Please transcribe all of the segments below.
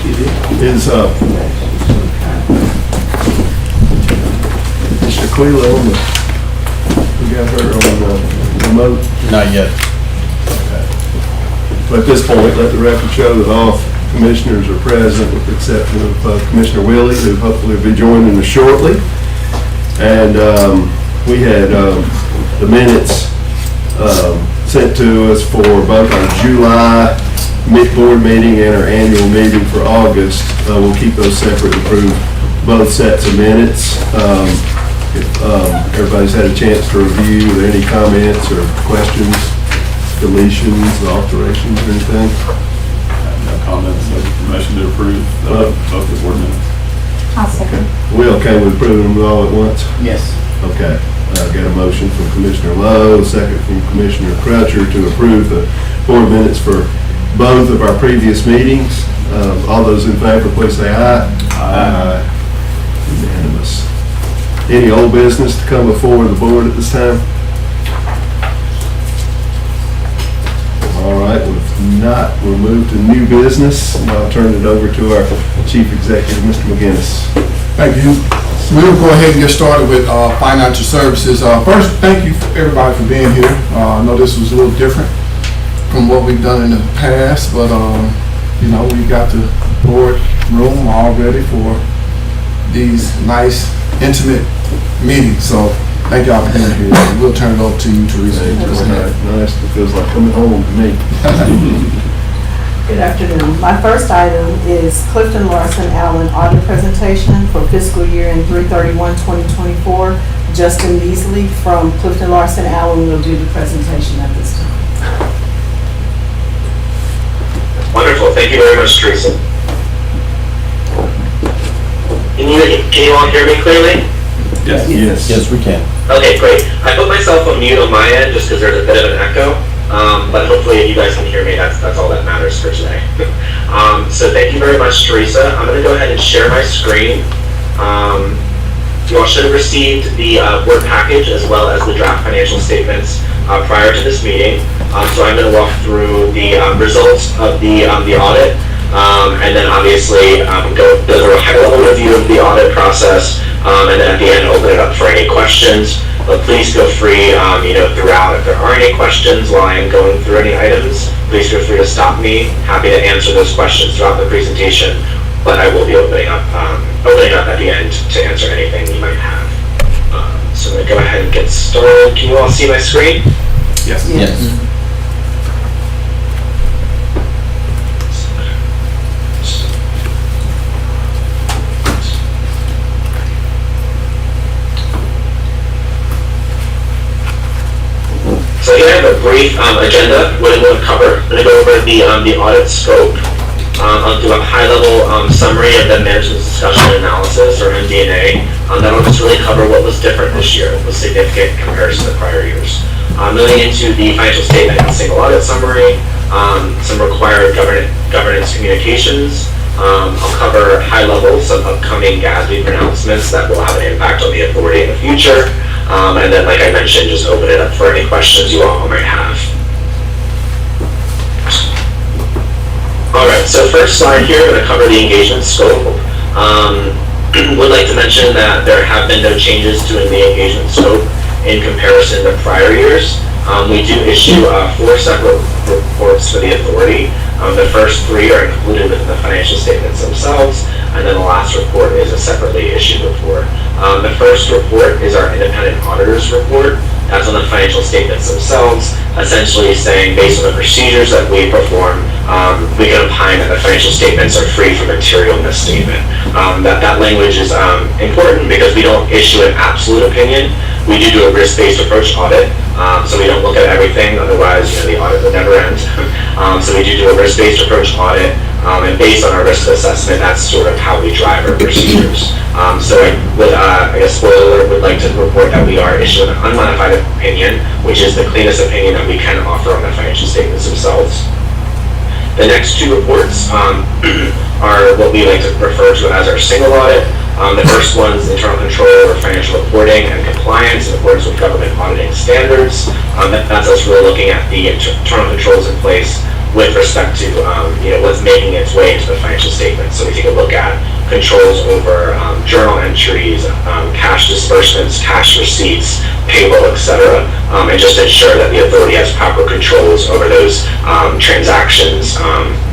Is Shaquila on the, we got her on the remote? Not yet. But at this point, let the record show that all commissioners are present with the exception of Commissioner Willie, who hopefully will be joining us shortly. And we had the minutes sent to us for both our July board meeting and our annual meeting for August. We'll keep those separate and approve both sets of minutes. If everybody's had a chance to review, are there any comments or questions, deletions, alterations, or anything? No comments, no motion to approve both the board minutes. I'll second. We okay with approving them all at once? Yes. Okay. Got a motion from Commissioner Lowe, a second from Commissioner Crutcher to approve the board minutes for both of our previous meetings. All those in favor, please say aye. Aye. Unanimous. Any old business to come before the board at this time? All right, if not, we'll move to new business, and I'll turn it over to our Chief Executive, Mr. McGinnis. Thank you. We'll go ahead and get started with financial services. First, thank you everybody for being here. I know this was a little different from what we've done in the past, but you know, we got the board room all ready for these nice, intimate meetings. So thank y'all for being here. We'll turn it over to you, Teresa. Go ahead. Nice, it feels like coming home to me. Good afternoon. My first item is Clifton Larson Allen audit presentation for fiscal year end 3/31/2024. Justin Beasley from Clifton Larson Allen will do the presentation at this time. Wonderful. Thank you very much, Teresa. Can you all hear me clearly? Yes. Yes, we can. Okay, great. I put myself on mute on my end just because there's a bit of an echo, but hopefully you guys can hear me. That's all that matters for today. So thank you very much, Teresa. I'm going to go ahead and share my screen. You all should have received the board package as well as the draft financial statements prior to this meeting. So I'm going to walk through the results of the audit, and then obviously go through a high-level review of the audit process, and then at the end open it up for any questions. But please feel free, throughout, if there are any questions while I am going through any items, please feel free to stop me. Happy to answer those questions throughout the presentation, but I will be opening up at the end to answer anything you might have. So I'm going to go ahead and get started. Can you all see my screen? Yes. Yes. So here I have a brief agenda, what I'm going to cover. I'm going to go over the audit scope. I'll do a high-level summary of the management's discussion and analysis, or MD&A. That'll just really cover what was different this year, what was significant in comparison to prior years. Moving into the financial statement and single audit summary, some required governance communications. I'll cover high level some upcoming GASB pronouncements that will have an impact on the authority in the future. And then, like I mentioned, just open it up for any questions you all might have. All right, so first slide here, I'm going to cover the engagement scope. Would like to mention that there have been no changes to the engagement scope in comparison to prior years. We do issue 4 separate reports for the authority. The first 3 are included within the financial statements themselves, and then the last report is a separately issued report. The first report is our independent auditor's report. That's on the financial statements themselves, essentially saying based on the procedures that we perform, we can opine that the financial statements are free from material misstatement. That language is important because we don't issue an absolute opinion. We do a risk-based approach audit, so we don't look at everything, otherwise the audit would never end. So we do a risk-based approach audit, and based on our risk assessment, that's sort of how we drive our procedures. So I would, I guess, spoiler alert, would like to report that we are issuing an unmodified opinion, which is the cleanest opinion that we can offer on the financial statements themselves. The next 2 reports are what we like to refer to as our single audit. The first one is internal control over financial reporting and compliance in accordance with government auditing standards. That's us really looking at the internal controls in place with respect to, what's making its way into the financial statement. So we take a look at controls over journal entries, cash disbursements, cash receipts, payroll, etc., and just ensure that the authority has proper controls over those transactions.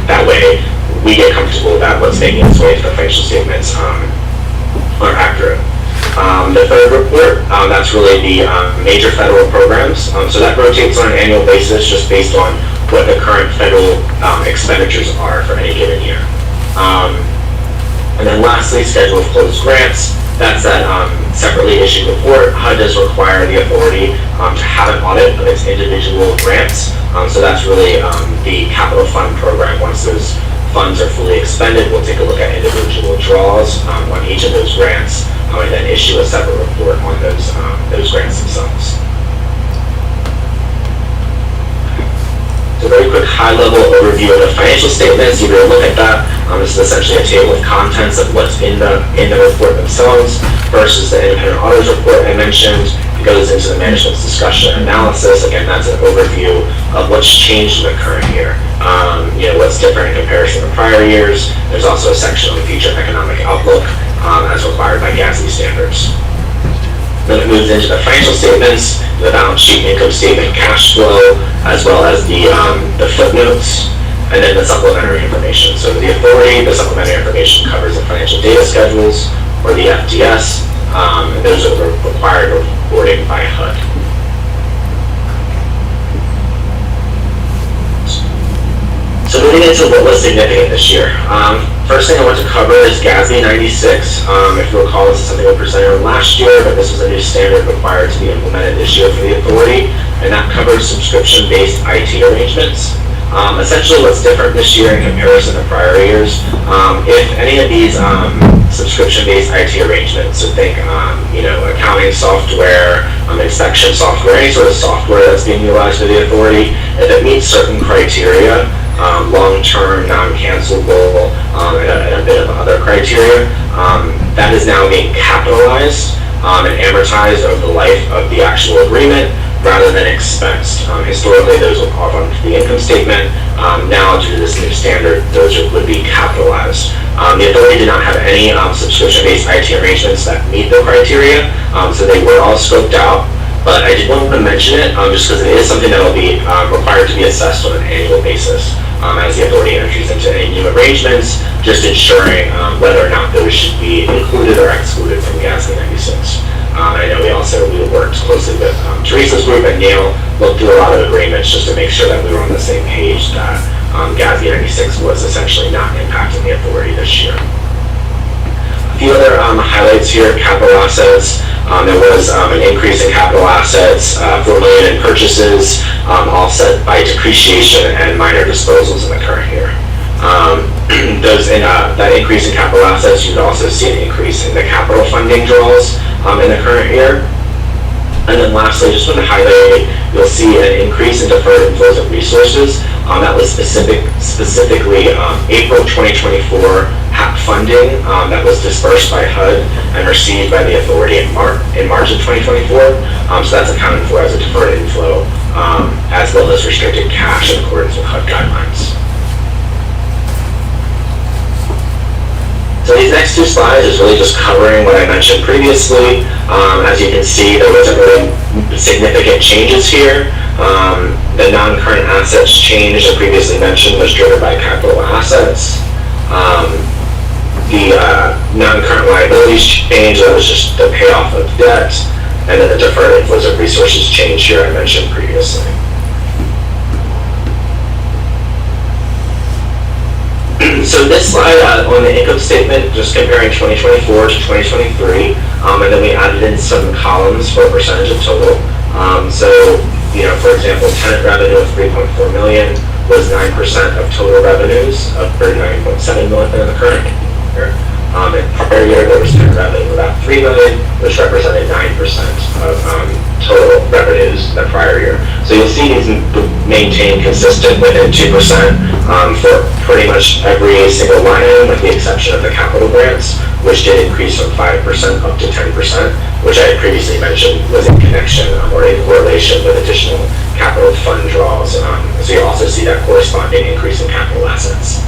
That way, we get comfortable that what's making its way to the financial statements are accurate. The third report, that's really the major federal programs. So that rotates on an annual basis just based on what the current federal expenditures are for any given year. And then lastly, schedule of closed grants. That's that separately issued report. HUD does require the authority to have an audit of its individual grants. So that's really the capital fund program. Once those funds are fully expended, we'll take a look at individual draws on each of those grants, and then issue a separate report on those grants themselves. So a very quick high-level overview of the financial statements. You can look at that. This is essentially a table of contents of what's in the report themselves versus the independent auditor's report I mentioned. It goes into the management's discussion and analysis. Again, that's an overview of what's changed in the current year. What's different in comparison to prior years. There's also a section on the future economic outlook as required by GASB standards. Then it moves into the financial statements, the balance sheet, income statement, cash flow, as well as the footnotes, and then the supplementary information. So the authority, the supplementary information covers the financial data schedules, or the FDS, and those are the required reporting by HUD. So moving into what was significant this year. First thing I want to cover is GASB 96. If you recall, this is something we presented last year, but this is a new standard required to be implemented this year for the authority, and that covers subscription-based IT arrangements. Essentially, what's different this year in comparison to prior years, if any of these subscription-based IT arrangements, so think, accounting software, inspection software, any sort of software that's being utilized by the authority, if it meets certain criteria, long-term, non-cancelable, and a bit of other criteria, that is now being capitalized and amortized over the life of the actual agreement rather than expensed. Historically, those would pop onto the income statement. Now, due to this new standard, those would be capitalized. The authority did not have any subscription-based IT arrangements that meet the criteria, so they were all scoped out. But I did want to mention it just because it is something that will be required to be assessed on an annual basis as the authority enters into any new arrangements, just ensuring whether or not those should be included or excluded from GASB 96. I know we worked closely with Teresa's group, and Neil looked through a lot of agreements just to make sure that we were on the same page, that GASB 96 was essentially not impacting the authority this year. A few other highlights here: capital assets. There was an increase in capital assets, $4 million in purchases, offset by depreciation and minor disposals in the current year. That increase in capital assets, you would also see an increase in the capital funding draws in the current year. And then lastly, just want to highlight, you'll see an increase in deferred inflows of resources. That was specifically April 2024 HAP funding that was dispersed by HUD and received by the authority in March of 2024. So that's accounted for as a deferred inflow, as well as restricted cash in accordance with HUD guidelines. So these next two slides is really just covering what I mentioned previously. As you can see, there wasn't really significant changes here. The non-current assets change, as previously mentioned, was driven by capital assets. The non-current liabilities change, that was just the payoff of debt. And then the deferred inflows of resources change here I mentioned previously. So this slide on the income statement, just comparing 2024 to 2023, and then we added in some columns for a percentage of total. For example, tenant revenue of $3.4 million was 9% of total revenues of $39.7 million in the current year. In prior year, there was tenant revenue of about $3 million, which represented 9% of total revenues the prior year. So you'll see these maintained consistent within 2% for pretty much every single line item, with the exception of the capital grants, which did increase from 5% up to 10%, which I had previously mentioned was in connection or in correlation with additional capital fund draws. So you also see that corresponding increase in capital assets.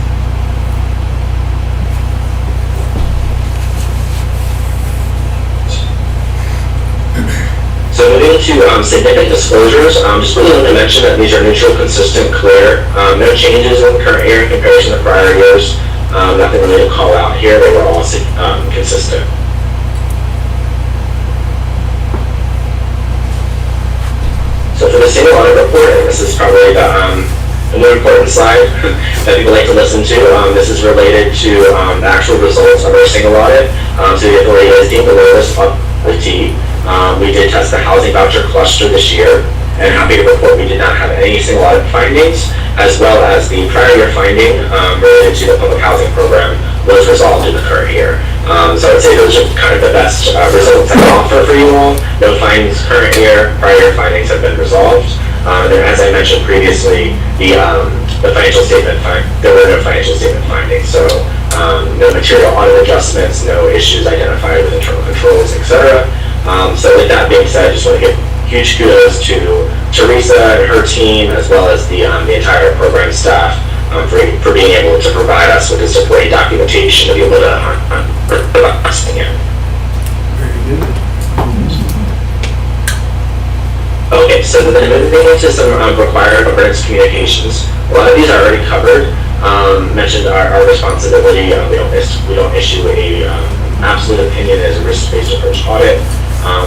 So moving to significant disclosures, just really want to mention that these are neutral, consistent, clear. No changes in the current year in comparison to prior years. Nothing really to call out here. They were all consistent. So for the single audit report, and this is probably the more important slide that people like to listen to. This is related to the actual results of our single audit. So the authority is deemed the lowest of the T. We did test the housing voucher cluster this year, and happy to report we did not have any single audit findings, as well as the prior year finding related to the public housing program was resolved in the current year. So I'd say those are kind of the best results I can offer for you all. No findings current year, prior year findings have been resolved. And as I mentioned previously, the financial statement, there were no financial statement findings. So no material audit adjustments, no issues identified with internal controls, etc. So with that being said, I just want to give huge kudos to Teresa and her team, as well as the entire program staff for being able to provide us with the supporting documentation to be able to again. Very good. Okay, so then moving into some required emergency communications. A lot of these are already covered. Mentioned our responsibility. We don't issue a absolute opinion as a risk-based approach audit.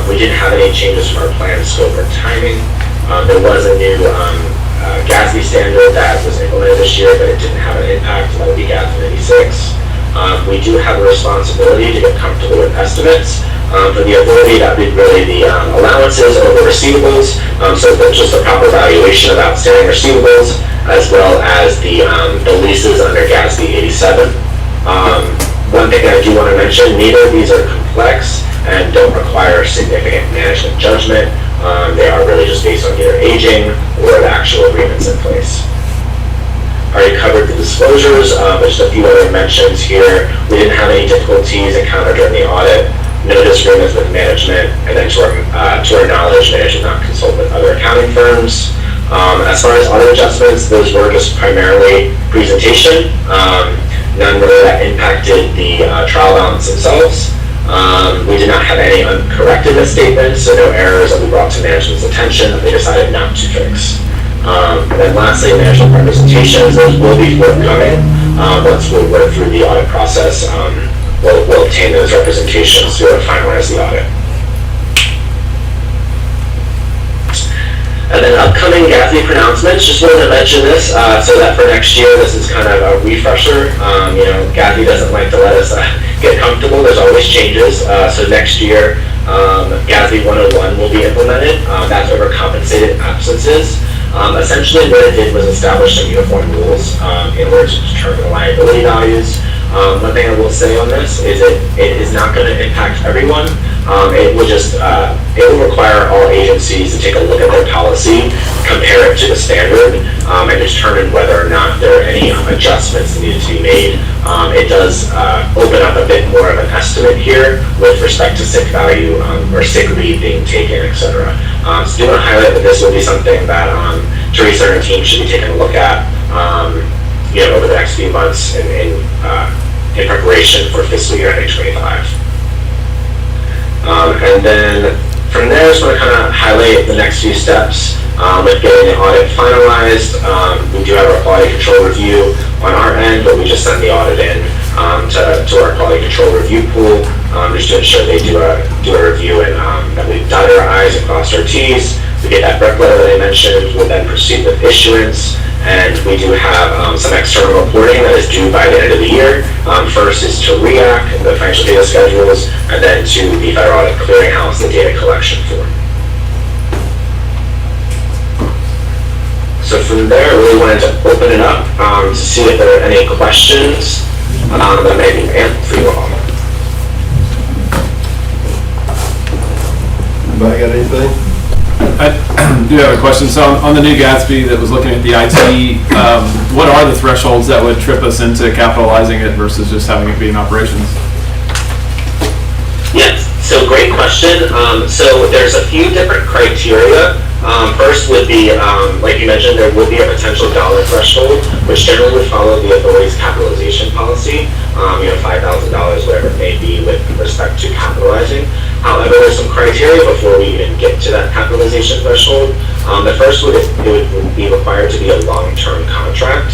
We didn't have any changes from our plan, scope, or timing. There was a new GASB standard that was implemented this year, but it didn't have an impact. That would be GASB 96. We do have a responsibility to get comfortable with estimates. For the authority, that would be really the allowances over receivables, so that's just a proper valuation of outstanding receivables, as well as the leases under GASB 87. One thing I do want to mention, neither of these are complex and don't require significant management judgment. They are really just based on either aging or the actual agreements in place. Already covered the disclosures, but just a few other mentions here. We didn't have any difficulties encountered during the audit. No disagreements with management, and then to our knowledge, management not consult with other accounting firms. As far as audit adjustments, those were just primarily presentation. None really that impacted the trial balance themselves. We did not have any uncorrected misstatements, so no errors that we brought to management's attention that they decided not to fix. And then lastly, management representations, those will be forthcoming once we work through the audit process. We'll obtain those representations to finalize the audit. And then upcoming GASB pronouncements, just wanted to mention this so that for next year, this is kind of a refresher. GASB doesn't like to let us get comfortable. There's always changes. So next year, GASB 101 will be implemented. That's over compensated absences. Essentially, what it did was establish some uniform rules in order to determine liability values. One thing I will say on this is it is not going to impact everyone. It will require all agencies to take a look at their policy, compare it to the standard, and determine whether or not there are any adjustments that need to be made. It does open up a bit more of an estimate here with respect to sick value or sick leave being taken, etc. So do want to highlight that this will be something that Teresa and her team should be taking a look at over the next few months in preparation for fiscal year 2025. And then from there, I just want to kind of highlight the next few steps with getting the audit finalized. We do have our quality control review on our end, but we just send the audit in to our quality control review pool just to ensure they do a review and that we've dotted our I's and crossed our T's. We get that rep letter that I mentioned. We'll then proceed with issuance. And we do have some external reporting that is due by the end of the year. First is to REAC, the financial data schedules, and then to the Federal Audit Clearinghouse, the data collection form. So from there, I really wanted to open it up to see if there are any questions that may be answered for you all. Anybody got anything? I do have a question. So on the new GASB that was looking at the IT, what are the thresholds that would trip us into capitalizing it versus just having it be in operations? Yes, so great question. So there's a few different criteria. First would be, like you mentioned, there would be a potential dollar threshold, which generally would follow the authority's capitalization policy, $5,000, whatever it may be with respect to capitalizing. However, there's some criteria before we even get to that capitalization threshold. The first would be required to be a long-term contract.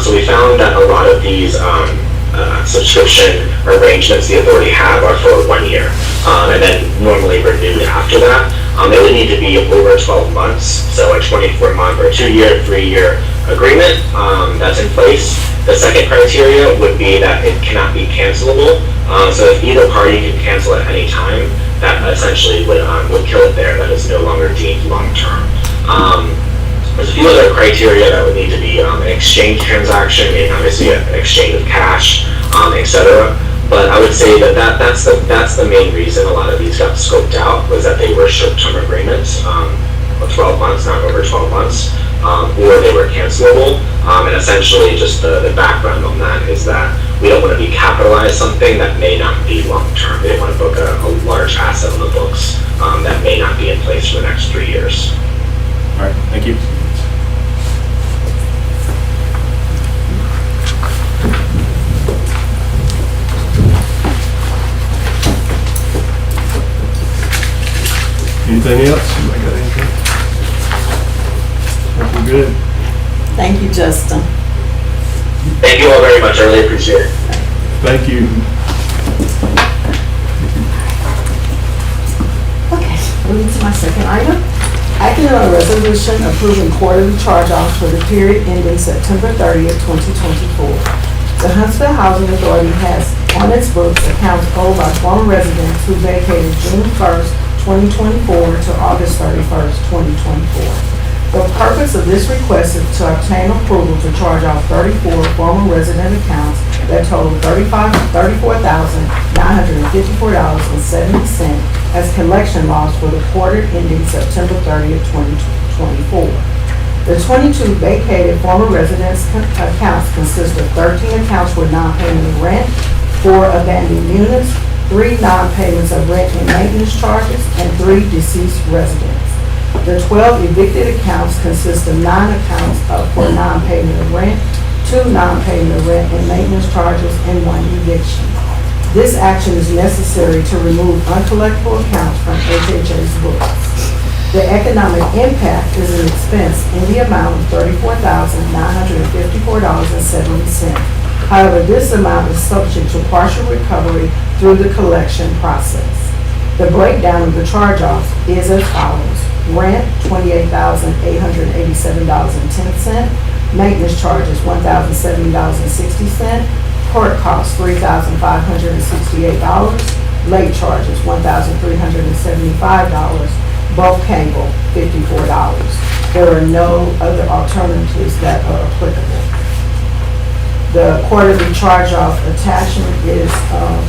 So we found that a lot of these subscription arrangements the authority have are for 1 year, and then normally renewed after that. It would need to be over 12 months, so a 24-month or 2-year, 3-year agreement that's in place. The second criteria would be that it cannot be cancelable. So if either party can cancel at any time, that essentially would kill it there. That is no longer deemed long-term. There's a few other criteria that would need to be an exchange transaction, and obviously an exchange of cash, etc. But I would say that that's the main reason a lot of these got scoped out, was that they were short-term agreements, 12 months, not over 12 months, or they were cancelable. And essentially just the background on that is that we don't want to be capitalized something that may not be long-term. We don't want to book a large asset on the books that may not be in place for the next 3 years. All right, thank you. Anything else? Anybody got anything? Think we're good? Thank you, Justin. Thank you all very much. I really appreciate it. Thank you. Okay, moving to my second item. Acting on a resolution approving quarterly charge-offs for the period ending September 30th, 2024. The Huntsville Housing Authority has on its books accounts owed by former residents who vacated June 1st, 2024 to August 31st, 2024. The purpose of this request is to obtain approval to charge off 34 former resident accounts that total $34,954.70 as collection loss for the quarter ending September 30th, 2024. The 22 vacated former residents' accounts consist of 13 accounts with non-payment of rent, 4 abandoned units, 3 non-payments of rent and maintenance charges, and 3 deceased residents. The 12 evicted accounts consist of 9 accounts for non-payment of rent, 2 non-payment of rent and maintenance charges, and 1 eviction. This action is necessary to remove uncollectible accounts from HHA's books. The economic impact is an expense in the amount of $34,954.70. However, this amount is subject to partial recovery through the collection process. The breakdown of the charge-offs is as follows. Rent, $28,887.10. Maintenance charges, $1,070.60. Court costs, $3,568. Late charges, $1,375. Bulk cable, $54. There are no other alternatives that are applicable. The quarterly charge-off attachment is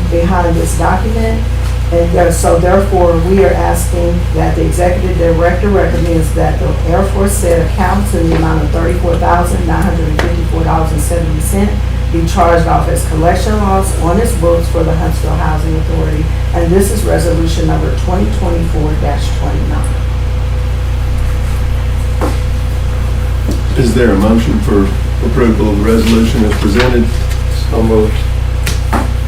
behind this document. And so therefore, we are asking that the executive director recommends that the Air Force said accounts in the amount of $34,954.70 be charged off as collection loss on its books for the Huntsville Housing Authority. And this is resolution number 2024-29. Is there a motion for approval of the resolution as presented? So moved.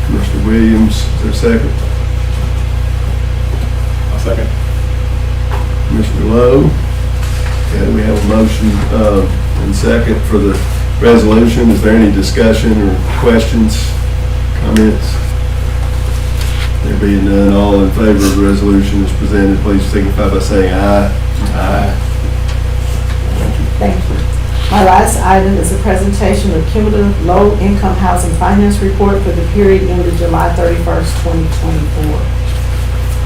Commissioner Williams, is there a second? I'll second. Commissioner Lowe? Okay, we have a motion and second for the resolution. Is there any discussion or questions, comments? There being none, all in favor of the resolution as presented, please signify by saying aye. Aye. Thank you. My last item is a presentation of cumulative low-income housing finance report for the period ended July 31st, 2024.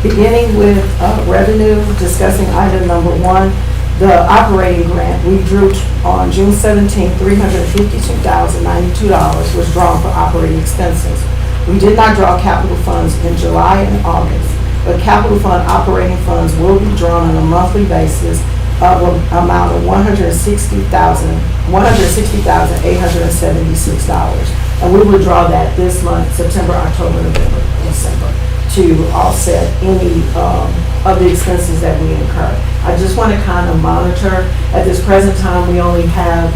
Beginning with revenue, discussing item number 1, the operating grant we drew on June 17th, $352,092 was drawn for operating expenses. We did not draw capital funds in July and August, but capital fund operating funds will be drawn on a monthly basis of an amount of $160,876. And we will draw that this month, September, October, November, December, to offset any of the expenses that we incur. I just want to kind of monitor. At this present time, we only have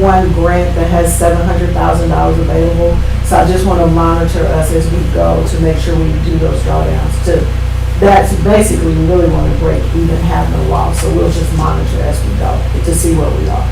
one grant that has $700,000 available. So I just want to monitor us as we go to make sure we do those drawdowns. That's basically, we really want to break even, have no loss. So we'll just monitor as we go to see where we are.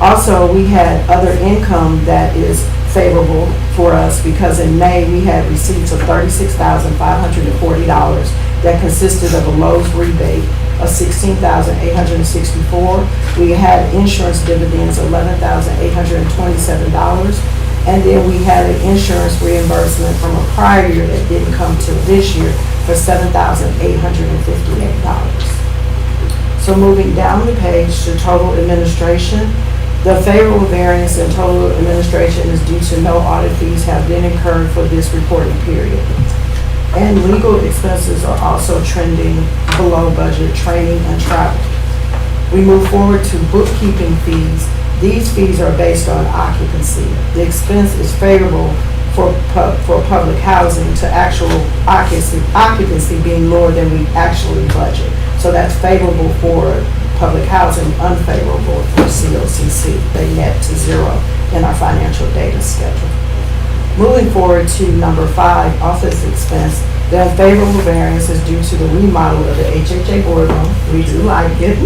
Also, we had other income that is favorable for us because in May, we had receipts of $36,540 that consisted of a Lowe's rebate of $16,864. We had insurance dividends of $11,827. And then we had an insurance reimbursement from a prior year that didn't come till this year for $7,858. So moving down the page to total administration, the favorable variance in total administration is due to no audit fees have been incurred for this reporting period. And legal expenses are also trending below budget, training and travel. We move forward to bookkeeping fees. These fees are based on occupancy. The expense is favorable for public housing to actual occupancy being lower than we actually budget. So that's favorable for public housing, unfavorable for COCC. They net to zero in our financial data schedule. Moving forward to number 5, office expense. The unfavorable variance is due to the remodel of the HHA boardroom. We do like it,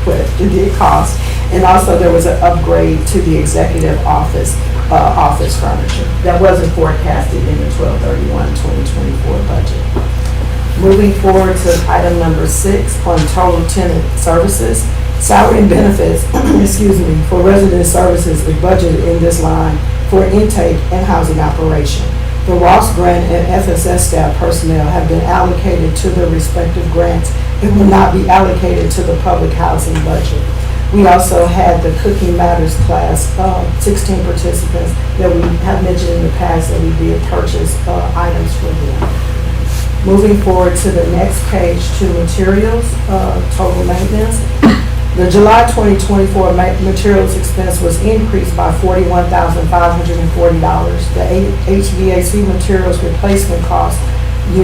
but it did cost. And also there was an upgrade to the executive office furniture that wasn't forecasted in the 12/31/2024 budget. Moving forward to item number 6 on total tenant services. Salary and benefits, for resident services is budgeted in this line for intake and housing operation. The Ross Grant and FSS staff personnel have been allocated to their respective grants and will not be allocated to the public housing budget. We also had the Cooking Matters class, 16 participants that we have mentioned in the past that we did purchase items for them. Moving forward to the next page to materials, total maintenance. The July 2024 materials expense was increased by $41,540. The HVAC materials replacement cost,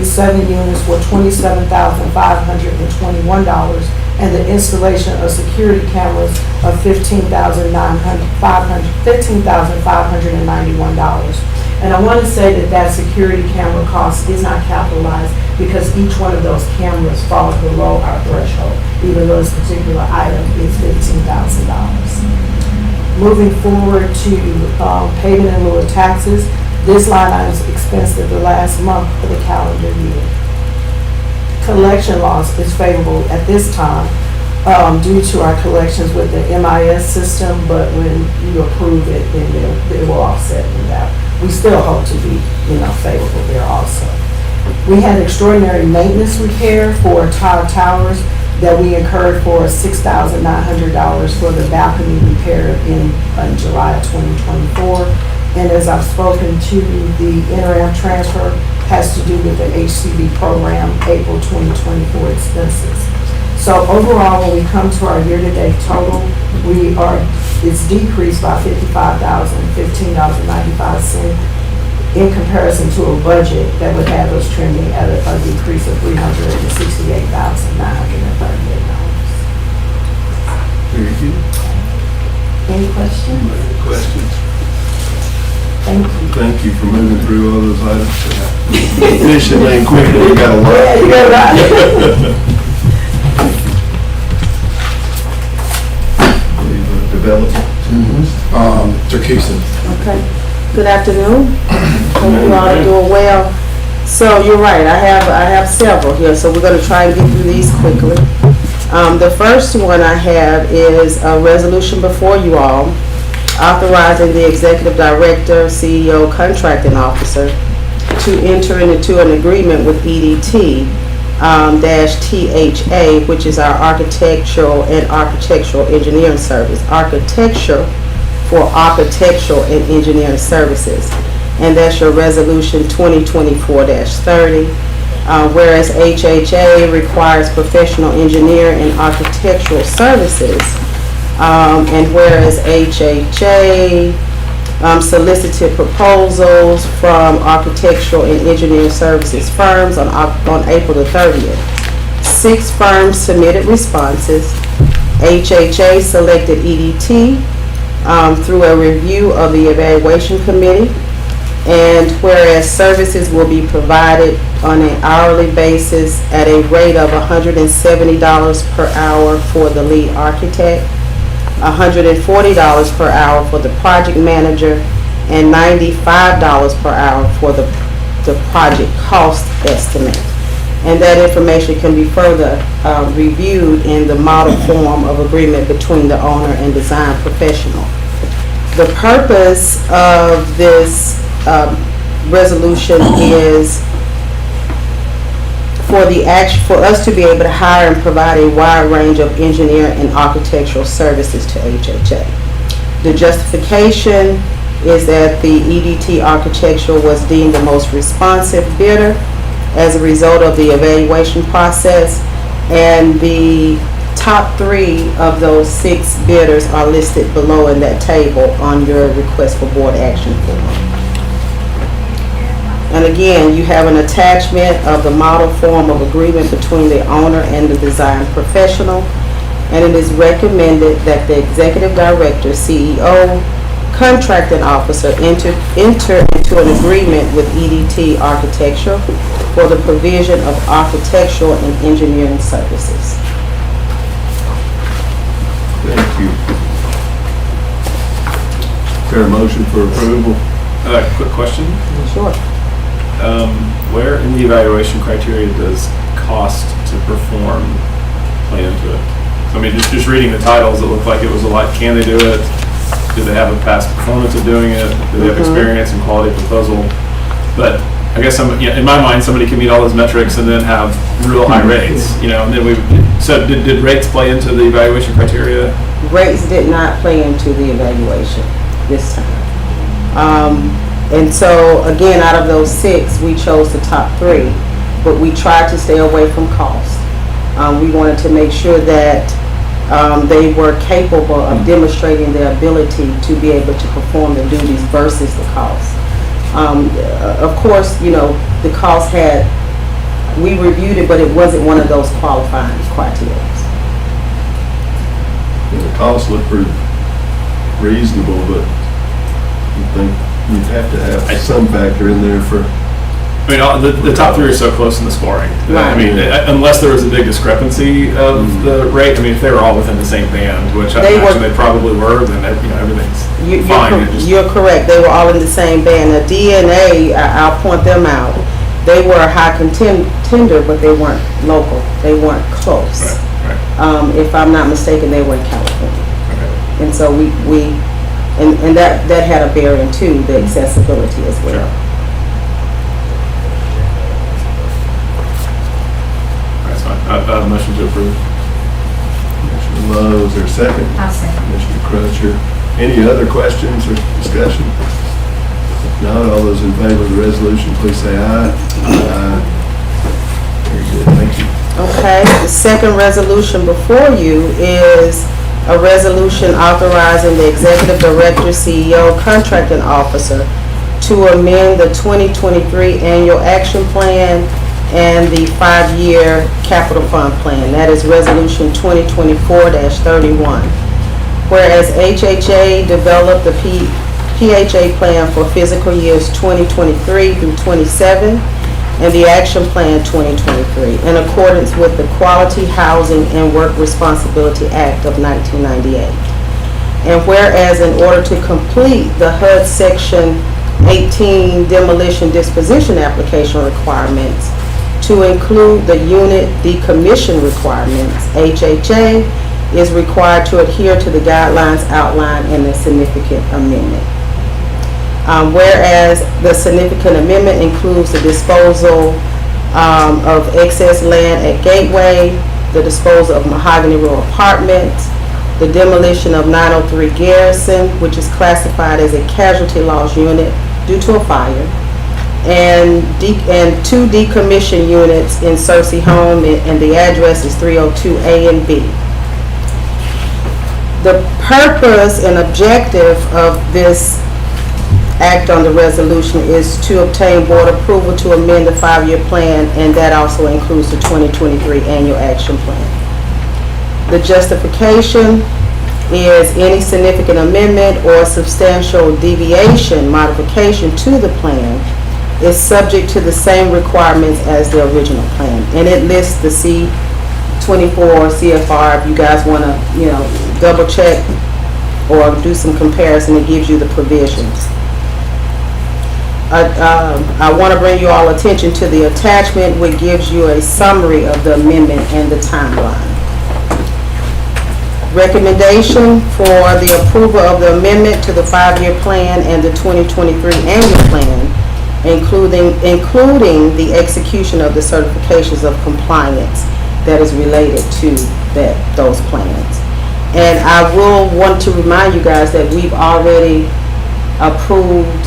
7 units, were $27,521, and the installation of security cameras of $15,591. And I want to say that security camera cost is not capitalized because each one of those cameras falls below our threshold, even though this particular item is $15,000. Moving forward to payment in lieu of taxes, this line item is expensed at the last month of the calendar year. Collection loss is favorable at this time due to our collections with the MIS system, but when you approve it, then it will offset in that. We still hope to be, favorable there also. We had extraordinary maintenance repair for tile towers that we incurred for $6,900 for the balcony repair in July of 2024. And as I've spoken to, the interim transfer has to do with the HCB program, April 2024 expenses. So overall, when we come to our year-to-date total, it's decreased by $55,015.95 in comparison to a budget that would have us trending at a decrease of $368,938. Very good. Any questions? Any questions? Thank you. Thank you for moving through all those items efficiently and quickly. We got a lot. Yeah, you're right. Development. Terkeesa. Okay. Good afternoon. Hope you all are doing well. So you're right. I have several here, so we're going to try and get through these quickly. The first one I have is a resolution before you all authorizing the executive director, CEO, contracting officer to enter into an agreement with EDT THA, which is our architectural engineering service. Architecture for architectural and engineering services. And that's your resolution 2024-30. Whereas HHA requires professional engineer and architectural services, and whereas HHA solicited proposals from architectural and engineering services firms on April the 30th. 6 firms submitted responses. HHA selected EDT through a review of the evaluation committee. And whereas services will be provided on an hourly basis at a rate of $170 per hour for the lead architect, $140 per hour for the project manager, and $95 per hour for the project cost estimate. And that information can be further reviewed in the model form of agreement between the owner and design professional. The purpose of this resolution is for us to be able to hire and provide a wide range of engineer and architectural services to HHA. The justification is that the EDT Architectural was deemed the most responsive bidder as a result of the evaluation process, and the top 3 of those 6 bidders are listed below in that table on your request for board action form. And again, you have an attachment of the model form of agreement between the owner and the design professional, and it is recommended that the executive director, CEO, contracting officer enter into an agreement with EDT Architectural for the provision of architectural and engineering services. Thank you. Is there a motion for approval? Quick question. Sure. Where in the evaluation criteria does cost to perform play into it? I mean, just reading the titles, it looked like it was a lot. Can they do it? Do they have a past performance of doing it? Do they have experience in quality proposal? But I guess in my mind, somebody can meet all those metrics and then have real high rates, and then so did rates play into the evaluation criteria? Rates did not play into the evaluation this time. And so, again, out of those 6, we chose the top 3, but we tried to stay away from cost. We wanted to make sure that they were capable of demonstrating their ability to be able to perform the duties versus the cost. Of course, the cost we reviewed it, but it wasn't one of those qualifying criteria. The costs look pretty reasonable, but I think you'd have to have some factor in there for. I mean, the top 3 are so close in the scoring. Right. I mean, unless there was a big discrepancy of the rate. I mean, if they were all within the same band, which I imagine they probably were, then everything's fine. You're correct. They were all in the same band. The DNA, I'll point them out. They were a high contender, but they weren't local. They weren't close. Right. If I'm not mistaken, they were in California. Okay. And so and that had a bearing too, the accessibility as well. Sure. That's fine. Motion to approve. Commissioner Lowe, is there a second? I'll second. Commissioner Crutcher. Any other questions or discussion? If not, all those in favor of the resolution, please say aye. Aye. Very good, thank you. Okay, the second resolution before you is a resolution authorizing the executive director, CEO, contracting officer to amend the 2023 annual action plan and the 5-year capital fund plan. That is resolution 2024-31. Whereas HHA developed the PHA plan for fiscal years 2023 through 27 and the action plan 2023 in accordance with the Quality Housing and Work Responsibility Act of 1998. And whereas in order to complete the HUD Section 18 demolition disposition application requirements to include the unit decommission requirements, HHA is required to adhere to the guidelines outlined in the significant amendment. Whereas the significant amendment includes the disposal of excess land at Gateway, the disposal of Mahogany Row Apartments, the demolition of 903 Garrison, which is classified as a casualty loss unit due to a fire, and 2 decommission units in Searcy Home, and the address is 302 A and B. The purpose and objective of this act on the resolution is to obtain board approval to amend the 5-year plan, and that also includes the 2023 annual action plan. The justification is any significant amendment or substantial deviation, modification to the plan is subject to the same requirements as the original plan. And it lists the C-24 CFR, if you guys want to, double check or do some comparison, it gives you the provisions. I want to bring you all attention to the attachment, which gives you a summary of the amendment and the timeline. Recommendation for the approval of the amendment to the 5-year plan and the 2023 annual plan, including the execution of the certifications of compliance that is related to those plans. And I will want to remind you guys that we've already approved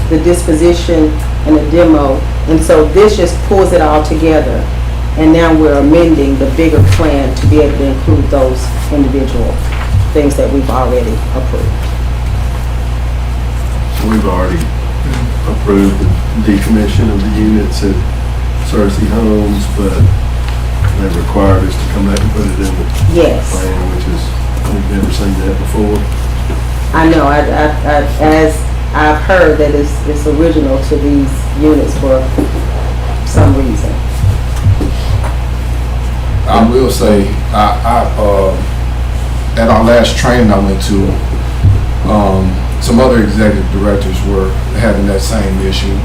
the disposition and the demo, and so this just pulls it all together. And now we're amending the bigger plan to be able to include those individual things that we've already approved. We've already approved the decommission of the units at Cersei Homes, but they required us to come back and put it in the Yes, plan, which is, we've never seen that before. I know, as I've heard that it's original to these units for some reason. I will say, at our last training I went to, some other executive directors were having that same issue,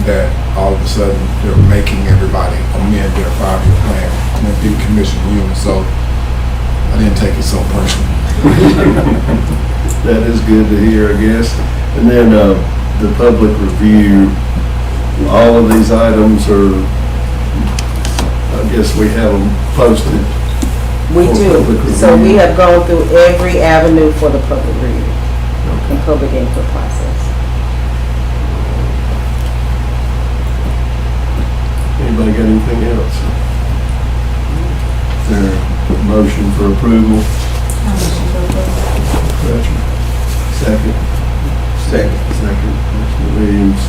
that all of a sudden they're making everybody amend their 5-year plan and then decommission the unit, so I didn't take it so personally. That is good to hear, I guess. And then the public review, all of these items are, I guess we have them posted. We for do, public so we review. have gone through every avenue for the public review and public input process. Anybody got anything else? Is there a motion for approval? Gretchen? Second? Second. Commissioner Williams.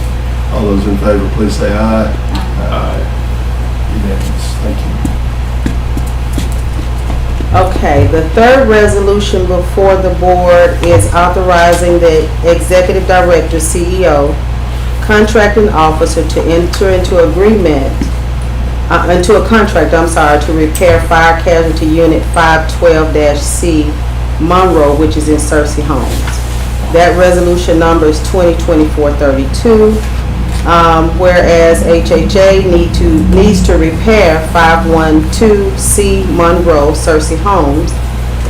All those in favor, please say aye. Aye. Unanimous. Thank you. Okay, the third resolution before the board is authorizing the executive director, CEO, contracting officer to enter into a contract, to repair fire casualty unit 512-C Monroe, which is in Cersei Homes. That resolution number is 2024-32. Whereas HHA needs to repair 512C Monroe, Cersei Homes.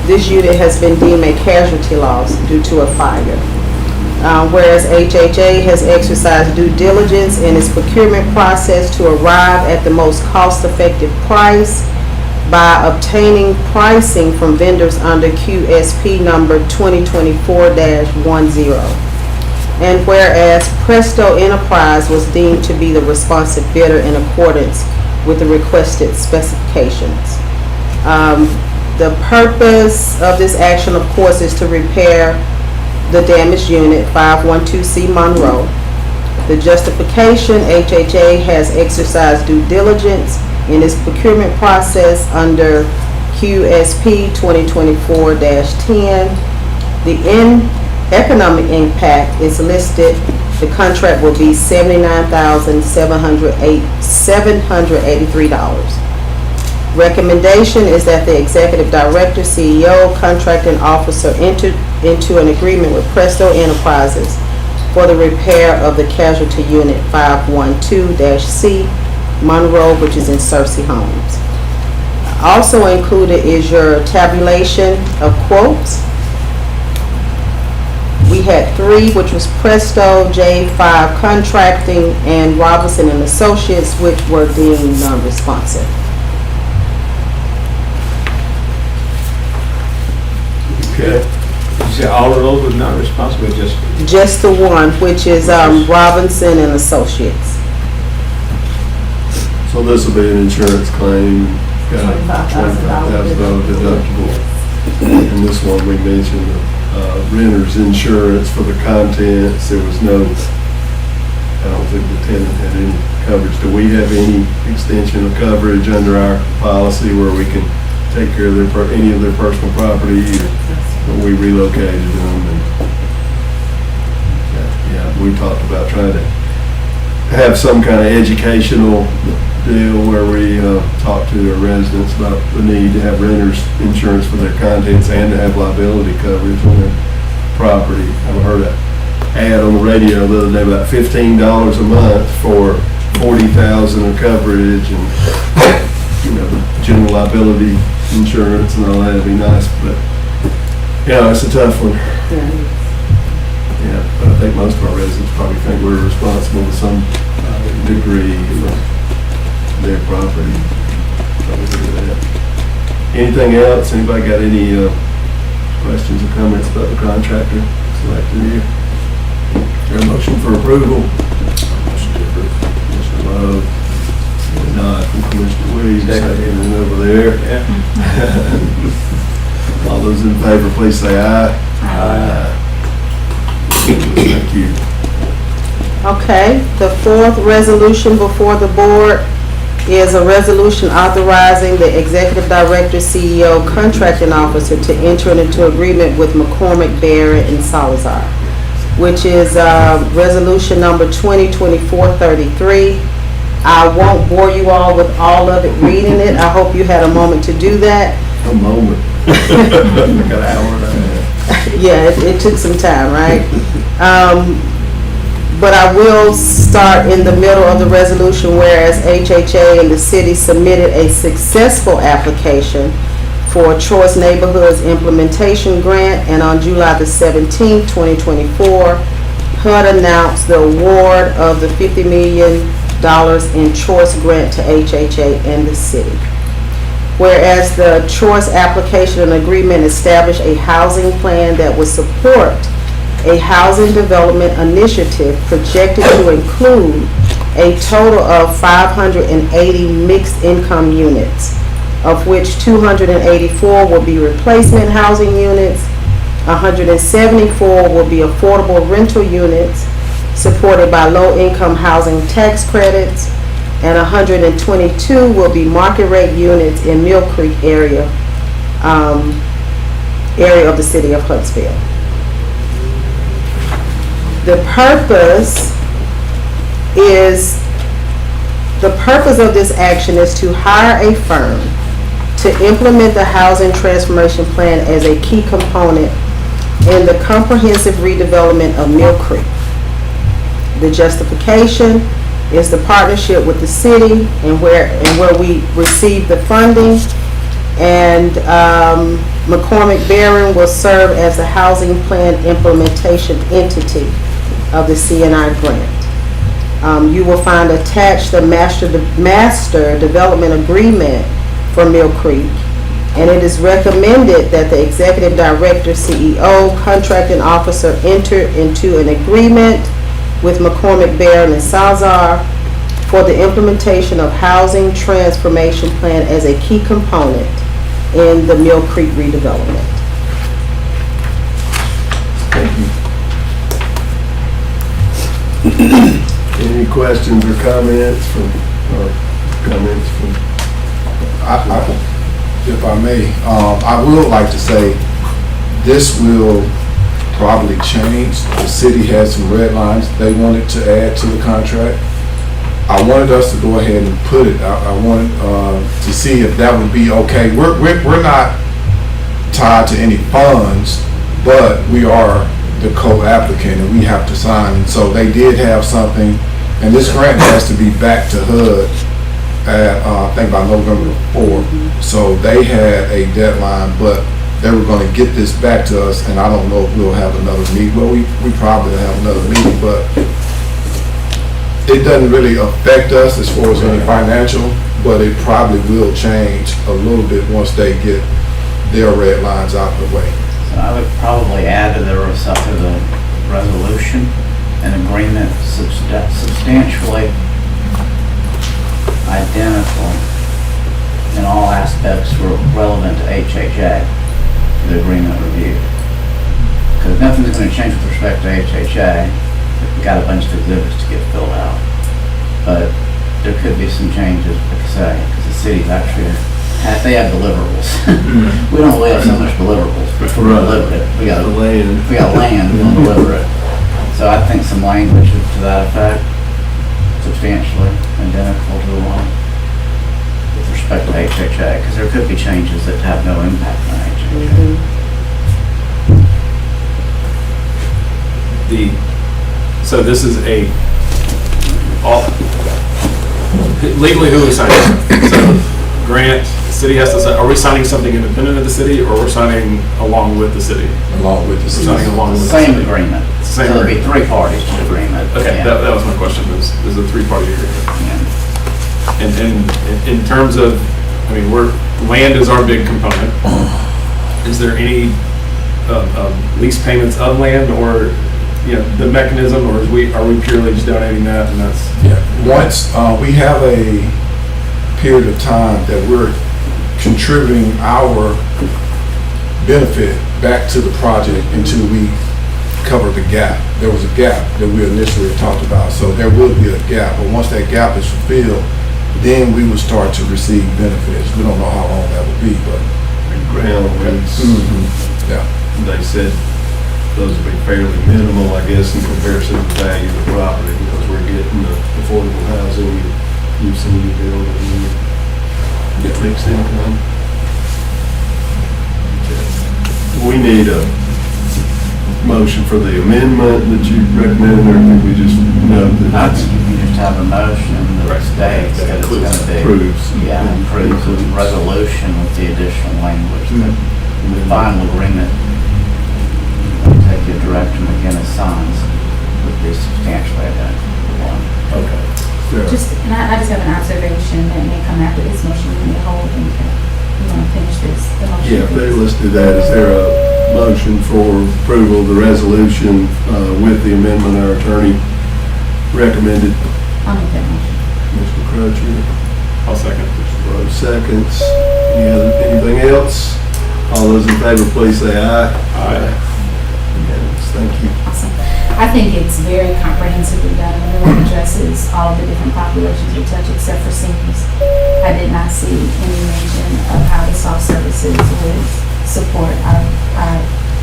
This unit has been deemed a casualty loss due to a fire. Whereas HHA has exercised due diligence in its procurement process to arrive at the most cost-effective price by obtaining pricing from vendors under QSP number 2024-10. And whereas Presto Enterprise was deemed to be the responsive bidder in accordance with the requested specifications. The purpose of this action, of course, is to repair the damaged unit 512C Monroe. The justification, HHA has exercised due diligence in its procurement process under QSP 2024-10. The economic impact is listed. The contract will be $79,783. Recommendation is that the executive director, CEO, contracting officer enter into an agreement with Presto Enterprises for the repair of the casualty unit 512-C Monroe, which is in Cersei Homes. Also included is your tabulation of quotes. We had 3, which was Presto, J5 Contracting, and Robinson and Associates, which were deemed non-responsive. Okay. You said all of those were not responsible, Just the one, which is Robinson and Associates. So this will be an insurance claim, got a $25,000 deductible. And this one we mentioned, renter's insurance for the contents. There was no, I don't think the tenant had any coverage. Do we have any extension of coverage under our policy where we can take care of any of their personal property, or when we relocated them? And yeah, we talked about trying to have some kind of educational deal where we talk to our residents about the need to have renter's insurance for their contents and to have liability coverage on their property. I've heard an ad on the radio the other day about $15 a month for 40,000 of coverage, and general liability insurance and all that. It'd be nice, but it's a tough one. Yeah, but I think most of our residents probably think we're responsible to some degree for their property. Anything else? Anybody got any questions or comments about the contractor selected here? Is there a motion for approval? Motion to approve. Commissioner Love, and nod from Commissioner Williams, second over there. All those in favor, please say aye. Aye. Thank you. Okay, the fourth resolution before the board is a resolution authorizing the executive director, CEO, contracting officer to enter into agreement with McCormick, Barron, and Salazar, which is resolution number 2024-33. I won't bore you all with all of it reading it. I hope you had a moment to do that. A moment. Got an hour and a half. Yeah, it took some time, right? But I will start in the middle of the resolution, whereas HHA and the city submitted a successful application for Choice Neighborhoods Implementation Grant, and on July the 17th, 2024, HUD announced the award of the $50 million in Choice Grant to HHA and the city. Whereas the Choice application and agreement established a housing plan that would support a housing development initiative projected to include a total of 580 mixed income units, of which 284 will be replacement housing units, 174 will be affordable rental units supported by low-income housing tax credits, and 122 will be market rate units in Mill Creek area of the city of Huntsville. The purpose of this action is to hire a firm to implement the housing transformation plan as a key component in the comprehensive redevelopment of Mill Creek. The justification is the partnership with the city and where we receive the funding, and McCormick Barron will serve as the housing plan implementation entity of the CNI grant. You will find attached the master development agreement for Mill Creek, and it is recommended that the executive director, CEO, contracting officer enter into an agreement with McCormick, Barron, and Salazar for the implementation of housing transformation plan as a key component in the Mill Creek redevelopment. Thank you. Any questions or comments from? If I may, I would like to say this will probably change. The city has some red lines they wanted to add to the contract. I wanted us to go ahead and put it. I wanted to see if that would be okay. We're not tied to any funds, but we are the co-applicant and we have to sign. And so they did have something, and this grant has to be back to HUD at, I think by November 4th. So they had a deadline, but they were going to get this back to us, and I don't know if we'll have another meeting. Well, we probably will have another meeting, but it doesn't really affect us as far as any financial, but it probably will change a little bit once they get their red lines out of the way. So I would probably add to the resolution an agreement substantially identical in all aspects relevant to HHA, the agreement review. because nothing's gonna change with respect to HHA. We've got a bunch of exhibits to get filled out. But there could be some changes, like I say, because the city's actually, they have deliverables. We don't really have so much deliverables, but we deliver it. We got land. we got land, we don't deliver it. So I think some language to that effect, substantially identical to the one with respect to HHA, because there could be changes that have no impact on HHA. So this is legally who is signing? So Grant, the city has to sign, are we signing something independent of the city, or we're signing along with the city? Along with the We're signing city. along with the Same city. agreement. It's the So same there'll be agreement. 3 parties to the agreement. Okay, Yeah. that was my question, is a 3-party agreement. Yeah. And in terms of, I mean, land is our big component. Is there any lease payments of land, or, you know, the mechanism, or are we purely just donating that and that's? Yeah, once, we have a period of time that we're contributing our benefit back to the project until we cover the gap. There was a gap that we initially talked about, so there will be a gap, but once that gap is fulfilled, then we will start to receive benefits. We don't know how long that will be, but. Ground rents, Yeah. they said those would be fairly minimal, I guess, in comparison to the value of the property, because we're getting the affordable housing, you've seen the building, you get fixed income. We need a motion for the amendment that you recommended, or think we just know that I that's think you can just have a motion that states that it's going to be. approves? Yeah, approves a resolution with the additional language that the final agreement, Executive Director McGinnis signs, would be substantially identical to the one. Okay. Yeah. And I just have an observation that may come after this motion, we may hold, and we want to finish this, the motion. Yeah, let's do that. Is there a motion for approval of the resolution with the amendment our attorney recommended? I'll make that motion. Mr. Crutcher, I'll second. Mr. Rose seconds. Anything else? All those in favor, please say aye. Aye. Unanimous. Thank you. Awesome. I think it's very comprehensively done, and really addresses all of the different populations we touch, except for seniors. I did not see any mention of how the soft services would support our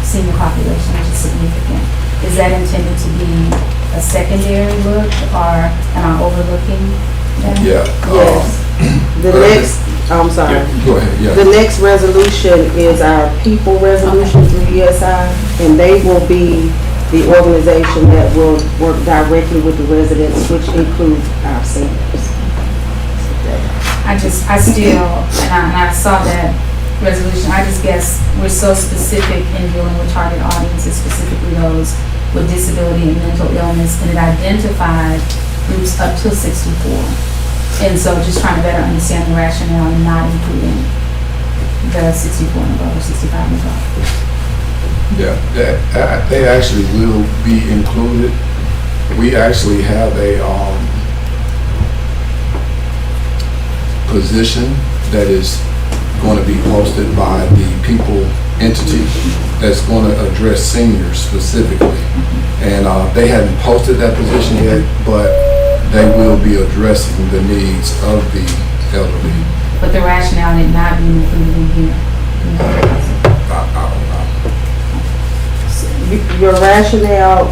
senior population, which is significant. Is that intended to be a secondary look, or am I overlooking that? Yeah. Yes. The next, I'm sorry. Go ahead, The yeah. next resolution is our people resolution through ESI, and they will be the organization that will work directly with the residents, which includes our seniors. And I saw that resolution, I just guess we're so specific in dealing with target audiences, specifically those with disability and mental illness, and it identified groups up to 64. And so just trying to better understand the rationale and not including the 64 and above or 65 and above. Yeah, they actually will be included. We actually have a position that is going to be posted by the people entity that's going to address seniors specifically. And they haven't posted that position yet, but they will be addressing the needs of the elderly. But the rationale did not be included in here. I don't know. Your rationale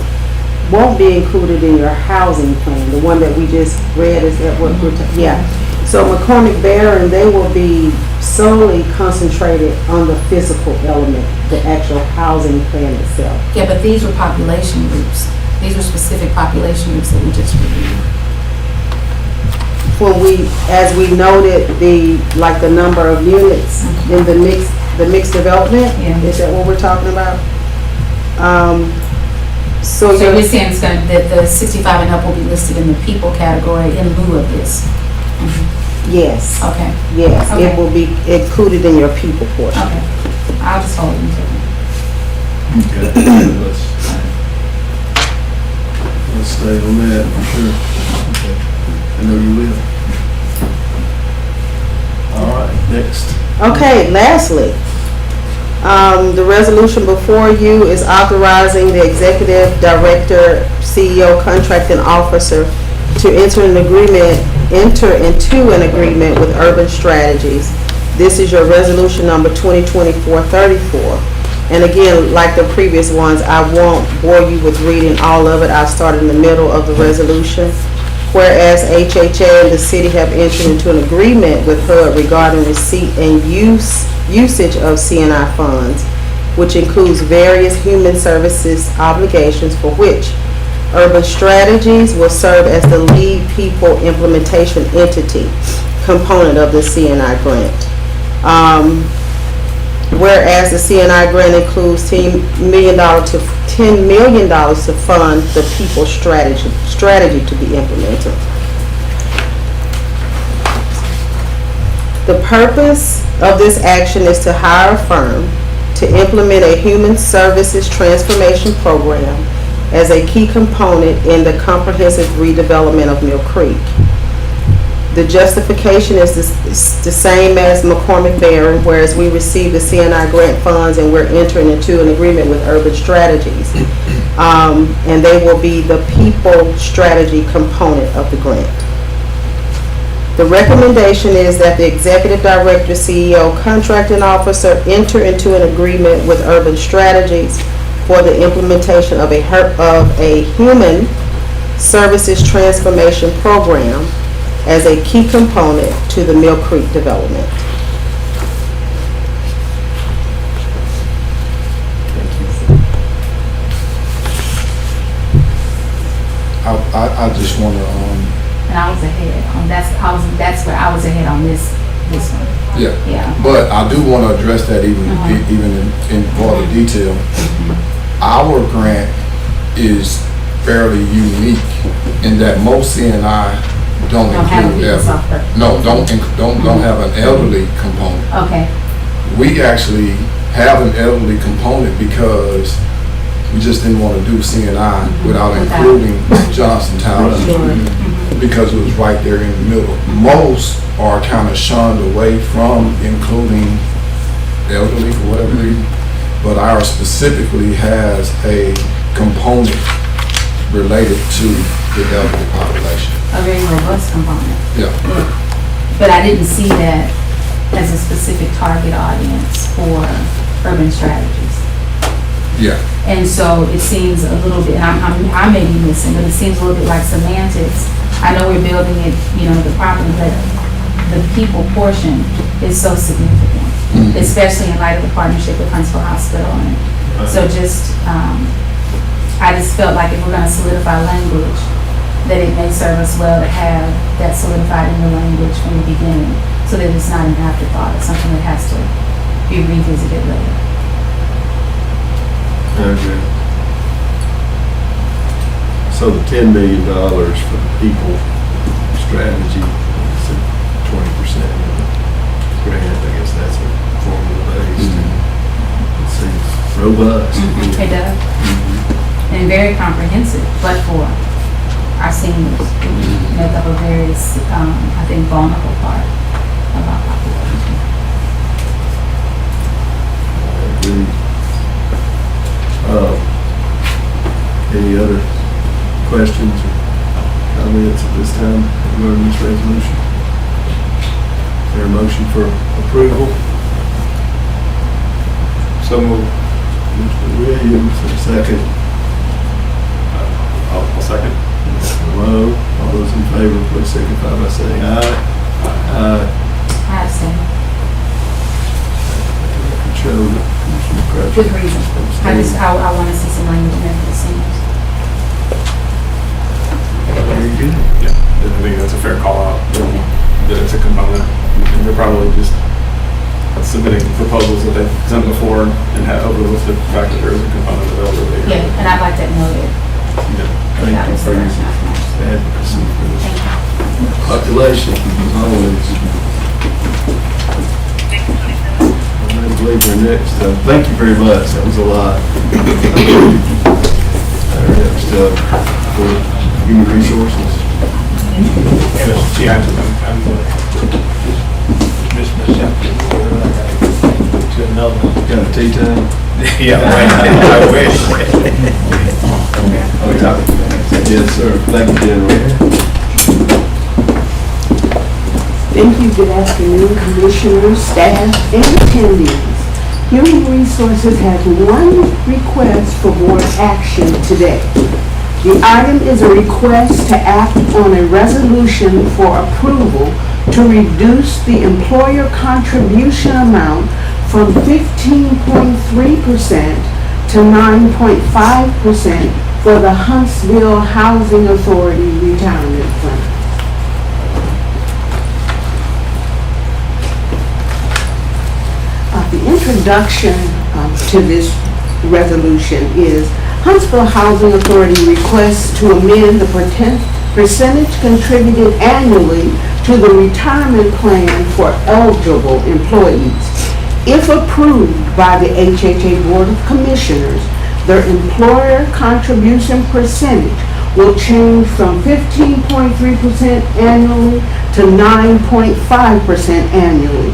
won't be included in your housing plan, the one that we just read, is that what we're, yeah. So McCormick Barron, they will be solely concentrated on the physical element, the actual housing plan itself. Yeah, but these were population groups. These were specific population groups that we just reviewed. When we, as we noted, the number of units in the mixed development, Yeah. is that what we're talking about? So you're saying it's gonna, that the 65 and up will be listed in the people category in lieu of this? Yes, Okay, yes, Okay. it will be included in your people portion. okay. I'll just hold it until then. Okay. Let's stay on that for sure. I know you will. All right, next. Okay, lastly, The resolution before you is authorizing the executive director, CEO, contracting officer to enter into an agreement with Urban Strategies. This is your resolution number 2024-34. And again, like the previous ones, I won't bore you with reading all of it. I'll start in the middle of the resolution. Whereas HHA and the city have entered into an agreement with HUD regarding receipt and usage of CNI funds, which includes various human services obligations for which Urban Strategies will serve as the lead people implementation entity component of the CNI grant. Whereas the CNI grant includes $10 million to fund the people strategy to be implemented. The purpose of this action is to hire a firm to implement a human services transformation program as a key component in the comprehensive redevelopment of Mill Creek. The justification is the same as McCormick Barron, whereas we received the CNI grant funds and we're entering into an agreement with Urban Strategies. And they will be the people strategy component of the grant. The recommendation is that the executive director, CEO, contracting officer enter into an agreement with Urban Strategies for the implementation of a human services transformation program as a key component to the Mill Creek development. I just want to, And I was ahead on, that's where I was ahead on this one. yeah, but I do want to address that even in broader detail. Our grant is fairly unique in that most CNI don't include don't have an elderly component. Okay. We actually have an elderly component because we just didn't want to do CNI without including Johnstown, because it was right there in the middle. Most are kind of shunned away from including elderly for whatever reason, but ours specifically has a component related to the elderly population. A very robust component. Yeah. But I didn't see that as a specific target audience for Urban Strategies. Yeah. And so it seems a little bit, and I may be missing, but it seems a little bit like semantics. I know we're building it, the property, but the people portion is so significant, especially in light of the partnership with Huntsville Hospital. And so I just felt like if we're going to solidify language, that it may serve us well to have that solidified in the language from the beginning, so that it's not an afterthought. It's something that has to be revisited later. Okay. So the $10 million for the people strategy is 20% of the grant. I guess that's a formula based. It seems robust. It does. And very comprehensive, but for our seniors who make up a very, I think, vulnerable part of our population. Any other questions or comments at this time regarding this resolution? Is there a motion for approval? So moved. Mr. Williams, a second. I'll second. Mr. Lowe, all those in favor, please signify by saying aye. Aye. I abstain. Show that Commissioner Cratchit. Good reason. I want to see some language in there for the seniors. Very good. Yeah, I think that's a fair call out, that it's a component. And they're probably just submitting proposals that they've done before and have overlooked the fact that there is a component of elderly. Yeah, and I'd like that noted. Thank you for your advocacy for this population, as always. I believe we're next. Thank you very much. That was a lot. Our next for Human Resources. Yeah, I'm going to dismiss myself to another. Got a tea time? Yeah, I wish. Yes, sir. Thank you, General. Thank you. Good afternoon, commissioners, staff, and attendees. Human Resources has one request for board action today. The item is a request to act on a resolution for approval to reduce the employer contribution amount from 15.3% to 9.5% for the Huntsville Housing Authority Retirement Plan. The introduction to this resolution is Huntsville Housing Authority requests to amend the percentage contributed annually to the retirement plan for eligible employees. If approved by the HHA Board of Commissioners, their employer contribution percentage will change from 15.3% annually to 9.5% annually.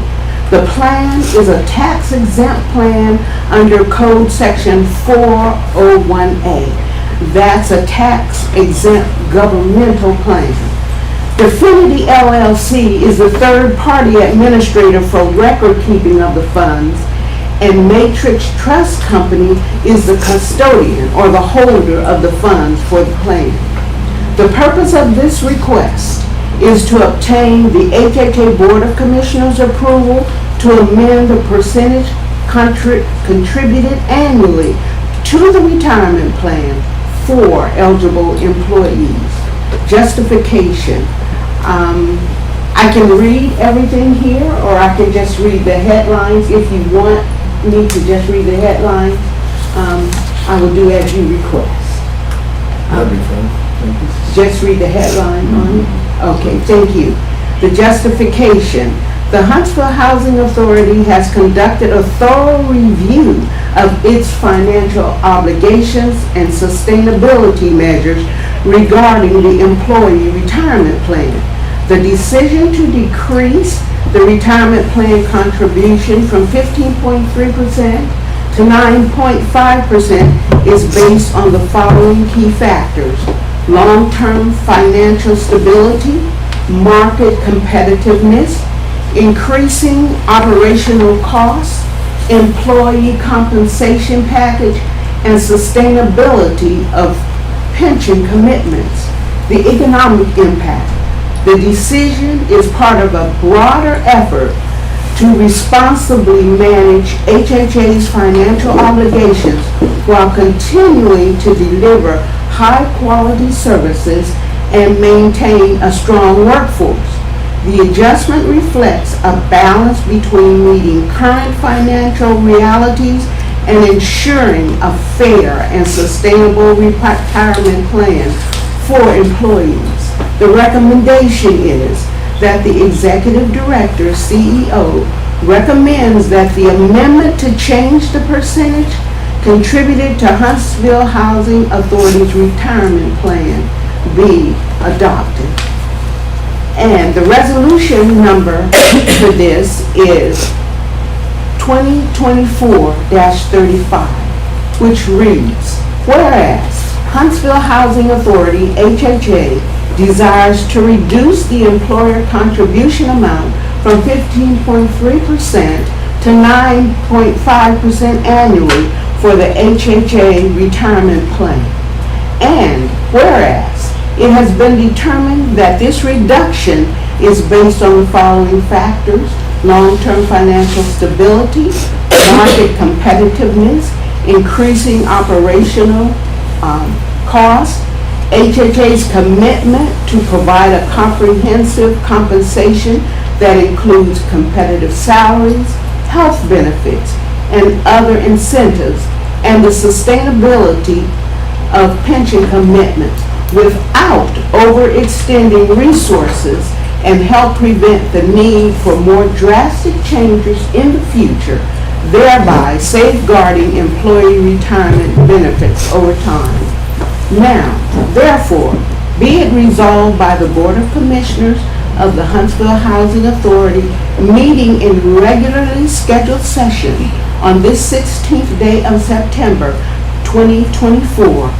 The plan is a tax-exempt plan under Code Section 401A. That's a tax-exempt governmental plan. Definity LLC is the third-party administrator for record-keeping of the funds, and Matrix Trust Company is the custodian or the holder of the funds for the plan. The purpose of this request is to obtain the HHA Board of Commissioners approval to amend the percentage contributed annually to the retirement plan for eligible employees. Justification. I can read everything here, or I can just read the headlines. If you want me to just read the headlines, I will do as you request. That'd be fun. Thank you. Just read the headline on it? Okay, thank you. The justification. The Huntsville Housing Authority has conducted a thorough review of its financial obligations and sustainability measures regarding the employee retirement plan. The decision to decrease the retirement plan contribution from 15.3% to 9.5% is based on the following key factors: long-term financial stability, market competitiveness, increasing operational costs, employee compensation package, and sustainability of pension commitments. The economic impact. The decision is part of a broader effort to responsibly manage HHA's financial obligations while continuing to deliver high-quality services and maintain a strong workforce. The adjustment reflects a balance between meeting current financial realities and ensuring a fair and sustainable retirement plan for employees. The recommendation is that the Executive Director, CEO, recommends that the amendment to change the percentage contributed to Huntsville Housing Authority's retirement plan be adopted. And the resolution number for this is 2024-35, which reads, whereas Huntsville Housing Authority, HHA, desires to reduce the employer contribution amount from 15.3% to 9.5% annually for the HHA retirement plan. And whereas it has been determined that this reduction is based on the following factors: long-term financial stability, market competitiveness, increasing operational costs, HHA's commitment to provide a comprehensive compensation that includes competitive salaries, health benefits, and other incentives, and the sustainability of pension commitments without overextending resources, and help prevent the need for more drastic changes in the future, thereby safeguarding employee retirement benefits over time. Now, therefore, be it resolved by the Board of Commissioners of the Huntsville Housing Authority, meeting in regularly scheduled session on this 16th day of September 2024,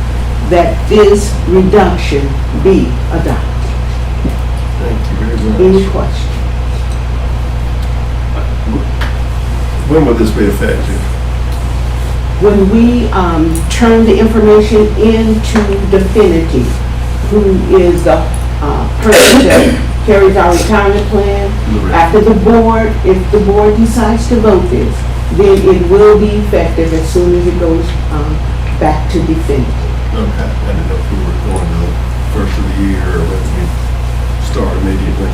that this reduction be adopted. Thank you very much. Any questions? When will this be effective? When we turn the information into Definity, who is the person that carries our retirement plan, after the board, if the board decides to vote this, then it will be effective as soon as it goes back to Definity. Okay, I didn't know if we were going to the first of the year or whether we start immediately.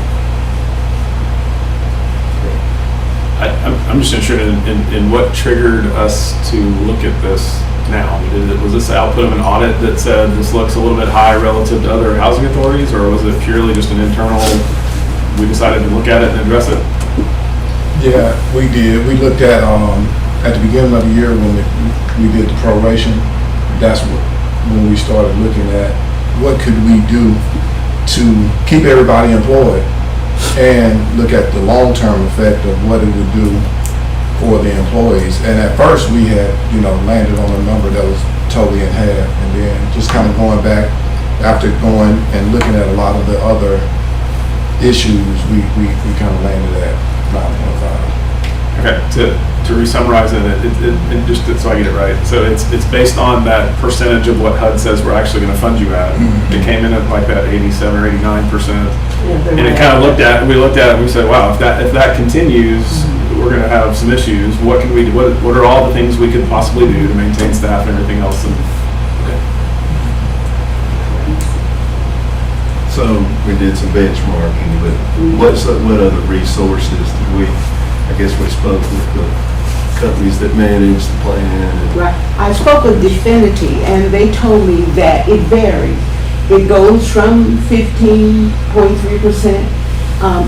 I'm just interested in what triggered us to look at this now. Was this the output of an audit that said this looks a little bit high relative to other housing authorities, or was it purely just an internal, we decided to look at it and address it? Yeah, we did. We looked at the beginning of the year when we did the proration. That's when we started looking at what could we do to keep everybody employed and look at the long-term effect of what it would do for the employees. And at first we had, landed on a number that was totally in half. And then just kind of going back after going and looking at a lot of the other issues, we kind of landed at 9.5. Okay, to re-summarize it, just so I get it right. So it's based on that percentage of what HUD says we're actually going to fund you at. It came in at like that 87 or 89%. And it kind of we looked at it and we said, wow, if that continues, we're going to have some issues. What can we do? What are all the things we could possibly do to maintain staff and everything else? So we did some benchmarking, but what other resources did we, I guess we spoke with the companies that manage the plan. Right. I spoke with Definity, and they told me that it varies. It goes from 15.3%,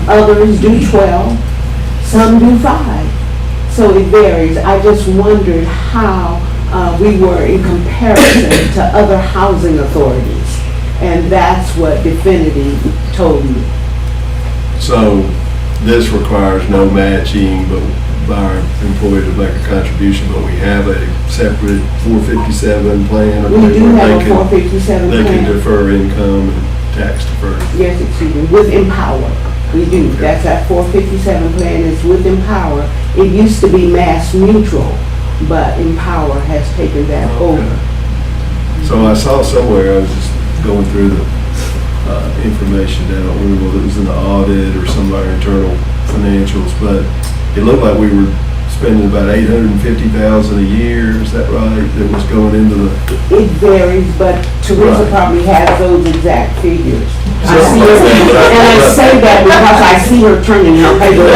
others do 12, some do 5. So it varies. I just wondered how we were in comparison to other housing authorities. And that's what Definity told me. So this requires no matching, but by our employee to make a contribution, but we have a separate 457 plan. We do have a 457 They plan. can defer income and tax defer. Yes, excuse me, with Empower. We do. That's our 457 plan is with Empower. It used to be Mass Mutual, but Empower has taken that over. So I saw somewhere, I was just going through the information down, I don't remember whether it was in the audit or some of our internal financials, but it looked like we were spending about $850,000 a year, is that right? That was going into the... It varies, but Teresa Right. probably has those exact figures. I So- see her, and I say that because I see her turning her paper.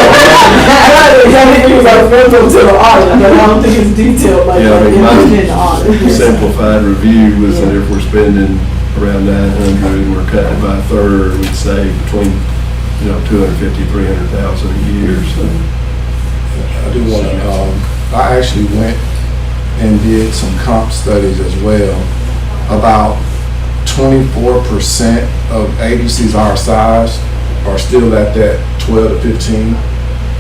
Everything's like to the audit, but I don't think it's detailed like Yeah, I mean, that. In the audit. my simplified review was that if we're spending around 900 and we're cutting it by a third, we'd save between, $250,000, $300,000 a year, so. I do want to, I actually went and did some comp studies as well. About 24% of agencies our size are still at that 12 to 15,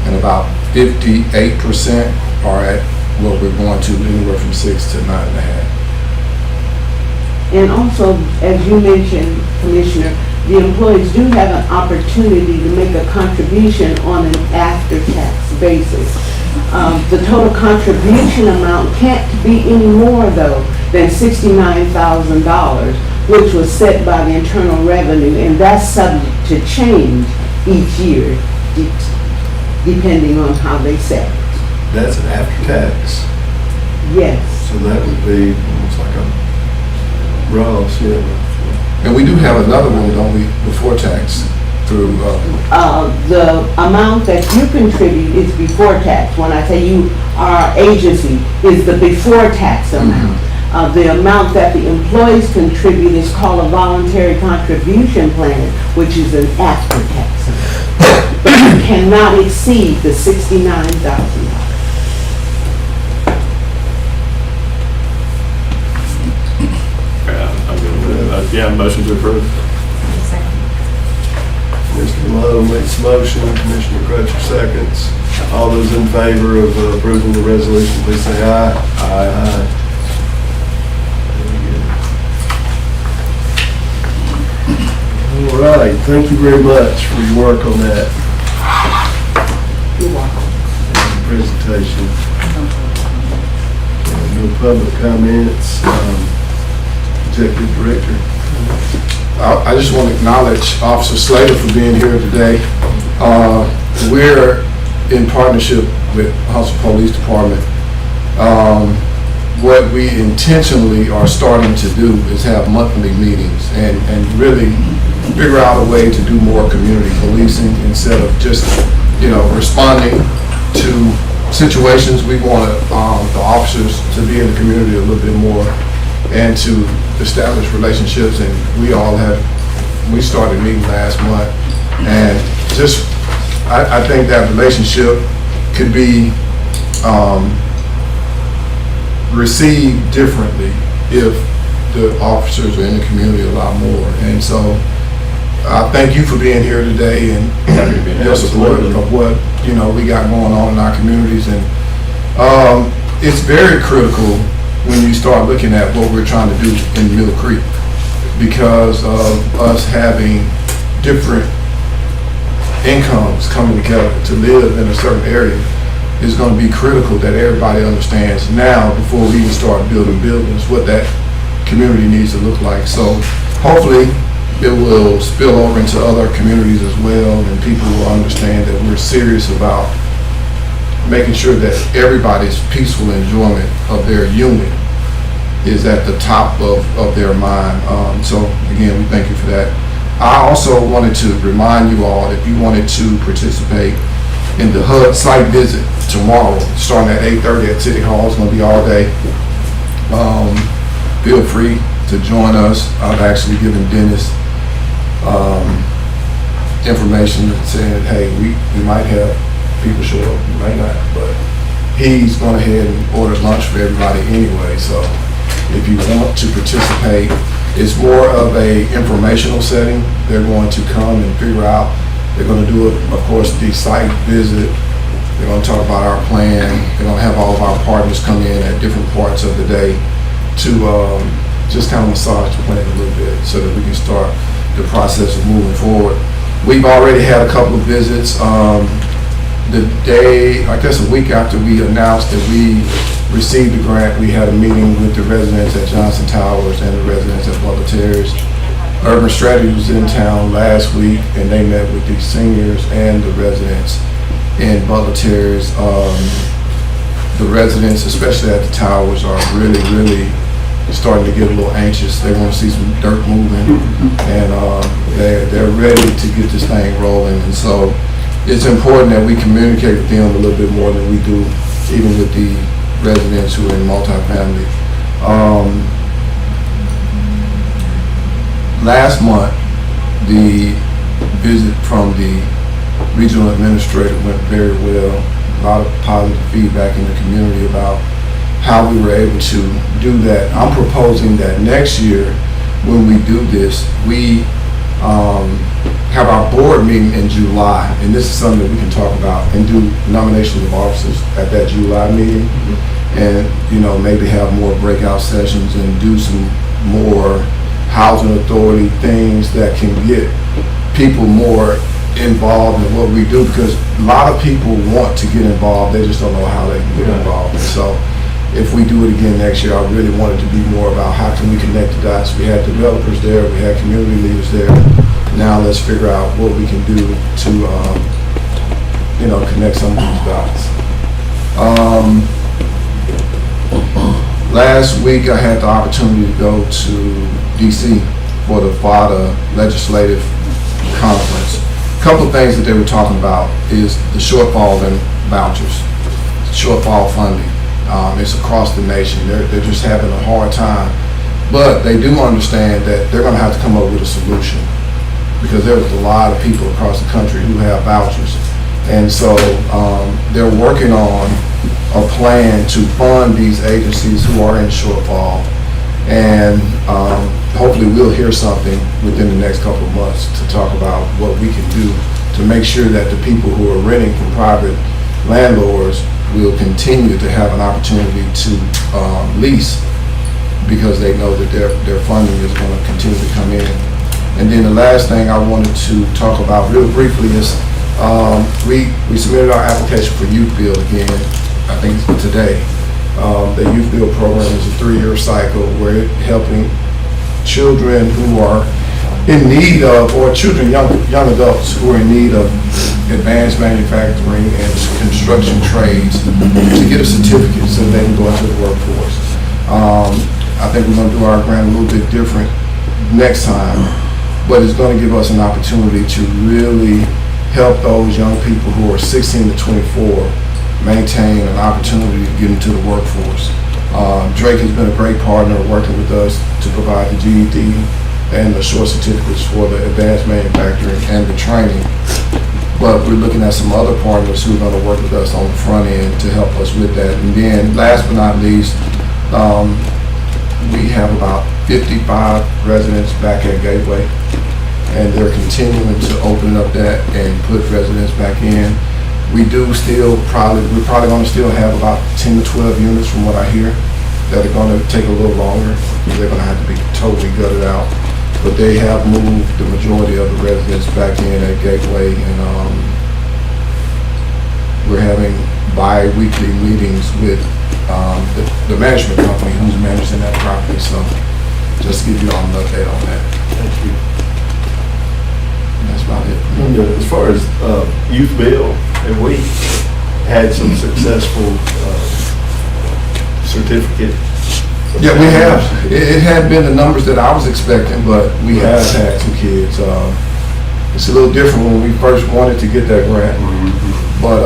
and about 58% are at what we're going to anywhere from 6 to 9.5. And also, as you mentioned, Commissioner, the employees do have an opportunity to make a contribution on an after-tax basis. The total contribution amount can't be any more, though, than $69,000, which was set by the Internal Revenue, and that's subject to change each year, depending on how they set it. That's an after-tax, Yes. so that would be almost like a Ross, And we do have another one, don't we, before tax through, The amount that you contribute is before tax. When I say you, our agency, is the before tax amount. The amount that the employees contribute is called a voluntary contribution plan, which is an after-tax amount. But you cannot exceed the $69,000. I'm good with it. Yeah, motion to approve. Second. Mr. Lowe makes a motion, Commissioner Crutcher seconds. All those in favor of approving the resolution, please say aye. Aye. All right, thank you very much for your work on that. You're welcome. Presentation. No public comments. Executive Director. I just want to acknowledge Officer Slater for being here today. We're in partnership with Huntsville Police Department. What we intentionally are starting to do is have monthly meetings and really figure out a way to do more community policing instead of just, responding to situations. We want the officers to be in the community a little bit more and to establish relationships. And we started meeting last month, and I think that relationship could be received differently if the officers are in the community a lot more. And so I thank you for being here today and your support of what we got going on in our communities. And it's very critical when you start looking at what we're trying to do in Mill Creek, because of us having different incomes coming together to live in a certain area. Is going to be critical that everybody understands now, before we even start building buildings, what that community needs to look like. So hopefully it will spill over into other communities as well, and people will understand that we're serious about making sure that everybody's peaceful enjoyment of their unit is at the top of their mind. So again, we thank you for that. I also wanted to remind you all, if you wanted to participate in the HUD site visit tomorrow, starting at 8:30 at City Hall. It's going to be all day. Feel free to join us. I've actually given Dennis information saying, hey, we might have people show up, we might not, but he's gone ahead and ordered lunch for everybody anyway. So if you want to participate, it's more of a informational setting. They're going to come and figure out. They're going to do, of course, the site visit. They're going to talk about our plan. They're going to have all of our partners come in at different parts of the day to just kind of massage the plan a little bit so that we can start the process of moving forward. We've already had a couple of visits. The day, I guess a week after we announced that we received the grant, we had a meeting with the residents at Johnson Towers and the residents at Butler Terrace. Urban Strategy was in town last week, and they met with the seniors and the residents in Butler Terrace. The residents, especially at the towers, are really starting to get a little anxious. They want to see some dirt moving, and they're ready to get this thing rolling. And so it's important that we communicate with them a little bit more than we do even with the residents who are in multifamily. Last month, the visit from the regional administrator went very well. A lot of positive feedback in the community about how we were able to do that. I'm proposing that next year, when we do this, we have our board meeting in July, and this is something that we can talk about, and do nominations of officers at that July meeting, and maybe have more breakout sessions and do some more housing authority things that can get people more involved in what we do, because a lot of people want to get involved, they just don't know how they can get involved. And so if we do it again next year, I really want it to be more about how can we connect the dots. We had developers there, we had community leaders there. Now let's figure out what we can do to connect some of these dots. Last week I had the opportunity to go to DC for the FADA legislative conference. A couple of things that they were talking about is the shortfall in vouchers, shortfall funding. It's across the nation. They're just having a hard time. But they do understand that they're going to have to come up with a solution, because there was a lot of people across the country who have vouchers. And so they're working on a plan to fund these agencies who are in shortfall. And hopefully we'll hear something within the next couple of months to talk about what we can do to make sure that the people who are renting from private landlords will continue to have an opportunity to lease because they know that their funding is going to continue to come in. And then the last thing I wanted to talk about real briefly is we submitted our application for Youth Build again, I think it's today. The Youth Build program is a 3-year cycle where it's helping children who are in need of, or children, young adults who are in need of advanced manufacturing and construction trades to get a certificate so they can go into the workforce. I think we're going to do our grant a little bit different next time, but it's going to give us an opportunity to really help those young people who are 16 to 24 maintain an opportunity to get into the workforce. Drake has been a great partner working with us to provide the GED and the short certificates for the advanced manufacturing and the training. But we're looking at some other partners who are going to work with us on the front end to help us with that. And then last but not least, we have about 55 residents back at Gateway, and they're continuing to open up that and put residents back in. We're probably going to still have about 10 to 12 units from what I hear that are going to take a little longer. They're going to have to be totally gutted out. But they have moved the majority of the residents back in at Gateway, and we're having bi-weekly meetings with the management company who's managing that property. So just to give you all an update on that. Thank you. And that's about it. And, as far as Youth Build, have we had some successful certificate? Yeah, we have. It hadn't been the numbers that I was expecting, but we have had some kids. It's a little different when we first wanted to get that grant, but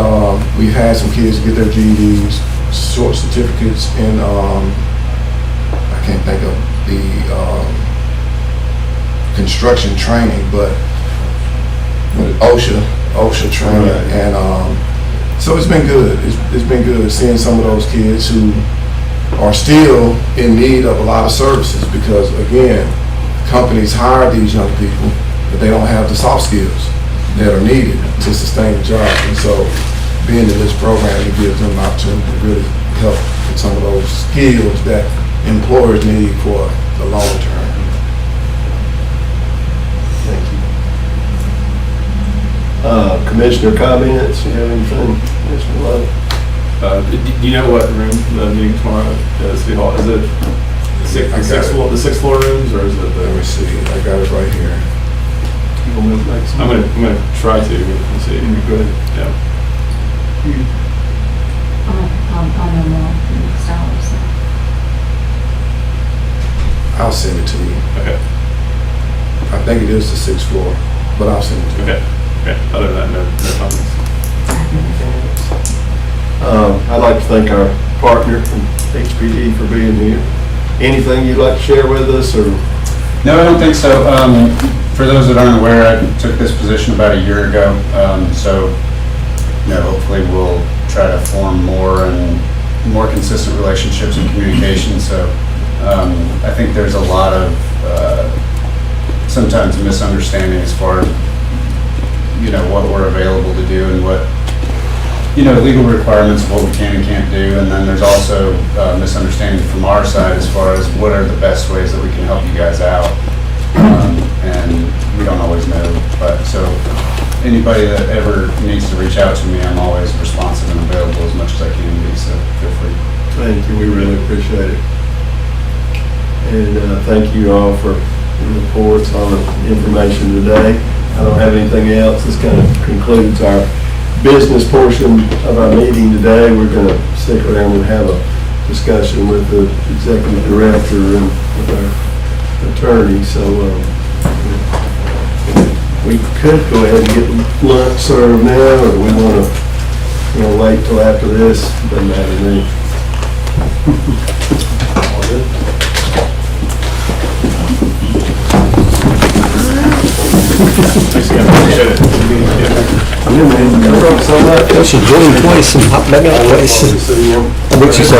we've had some kids get their GEDs, short certificates in, I can't think of the construction training, but with OSHA training. Right. And so it's been good. It's been good seeing some of those kids who are still in need of a lot of services because, again, companies hire these young people, but they don't have the soft skills that are needed to sustain the job. And so being in this program, it gives them an opportunity to really help with some of those skills that employers need for the long term. Thank you. Commissioner comments, you have anything, Commissioner Love? Do you know what room the meeting tomorrow at City Hall? Is it the sixth floor rooms, or is it Let me the? see, I got it right here. I'm gonna try to, we'll see. Go ahead. Yeah. I'll know more in the next hour or so. I'll send it to you. Okay. I think it is the 6th floor, but I'll send it to you. Okay. Other than that, no comments. I'd like to thank our partner from HPD for being here. Anything you'd like to share with us, or? No, I don't think so. For those that aren't aware, I took this position about a year ago. So, hopefully we'll try to form more consistent relationships and communication. So, I think there's a lot of sometimes misunderstanding as far as what we're available to do and what legal requirements of what we can and can't do. And then there's also misunderstanding from our side as far as what are the best ways that we can help you guys out. And we don't always know, but so anybody that ever needs to reach out to me, I'm always responsive and available as much as I can be, so feel free. Thank you, we really appreciate it. And thank you all for your reports on the information today. I don't have anything else. This kind of concludes our business portion of our meeting today. We're going to stick around and have a discussion with the executive director and with our attorney. So we could go ahead and get lunch served now, or we want to wait till after this. Doesn't matter to me. All good? She did it twice and popped back out twice. What she said.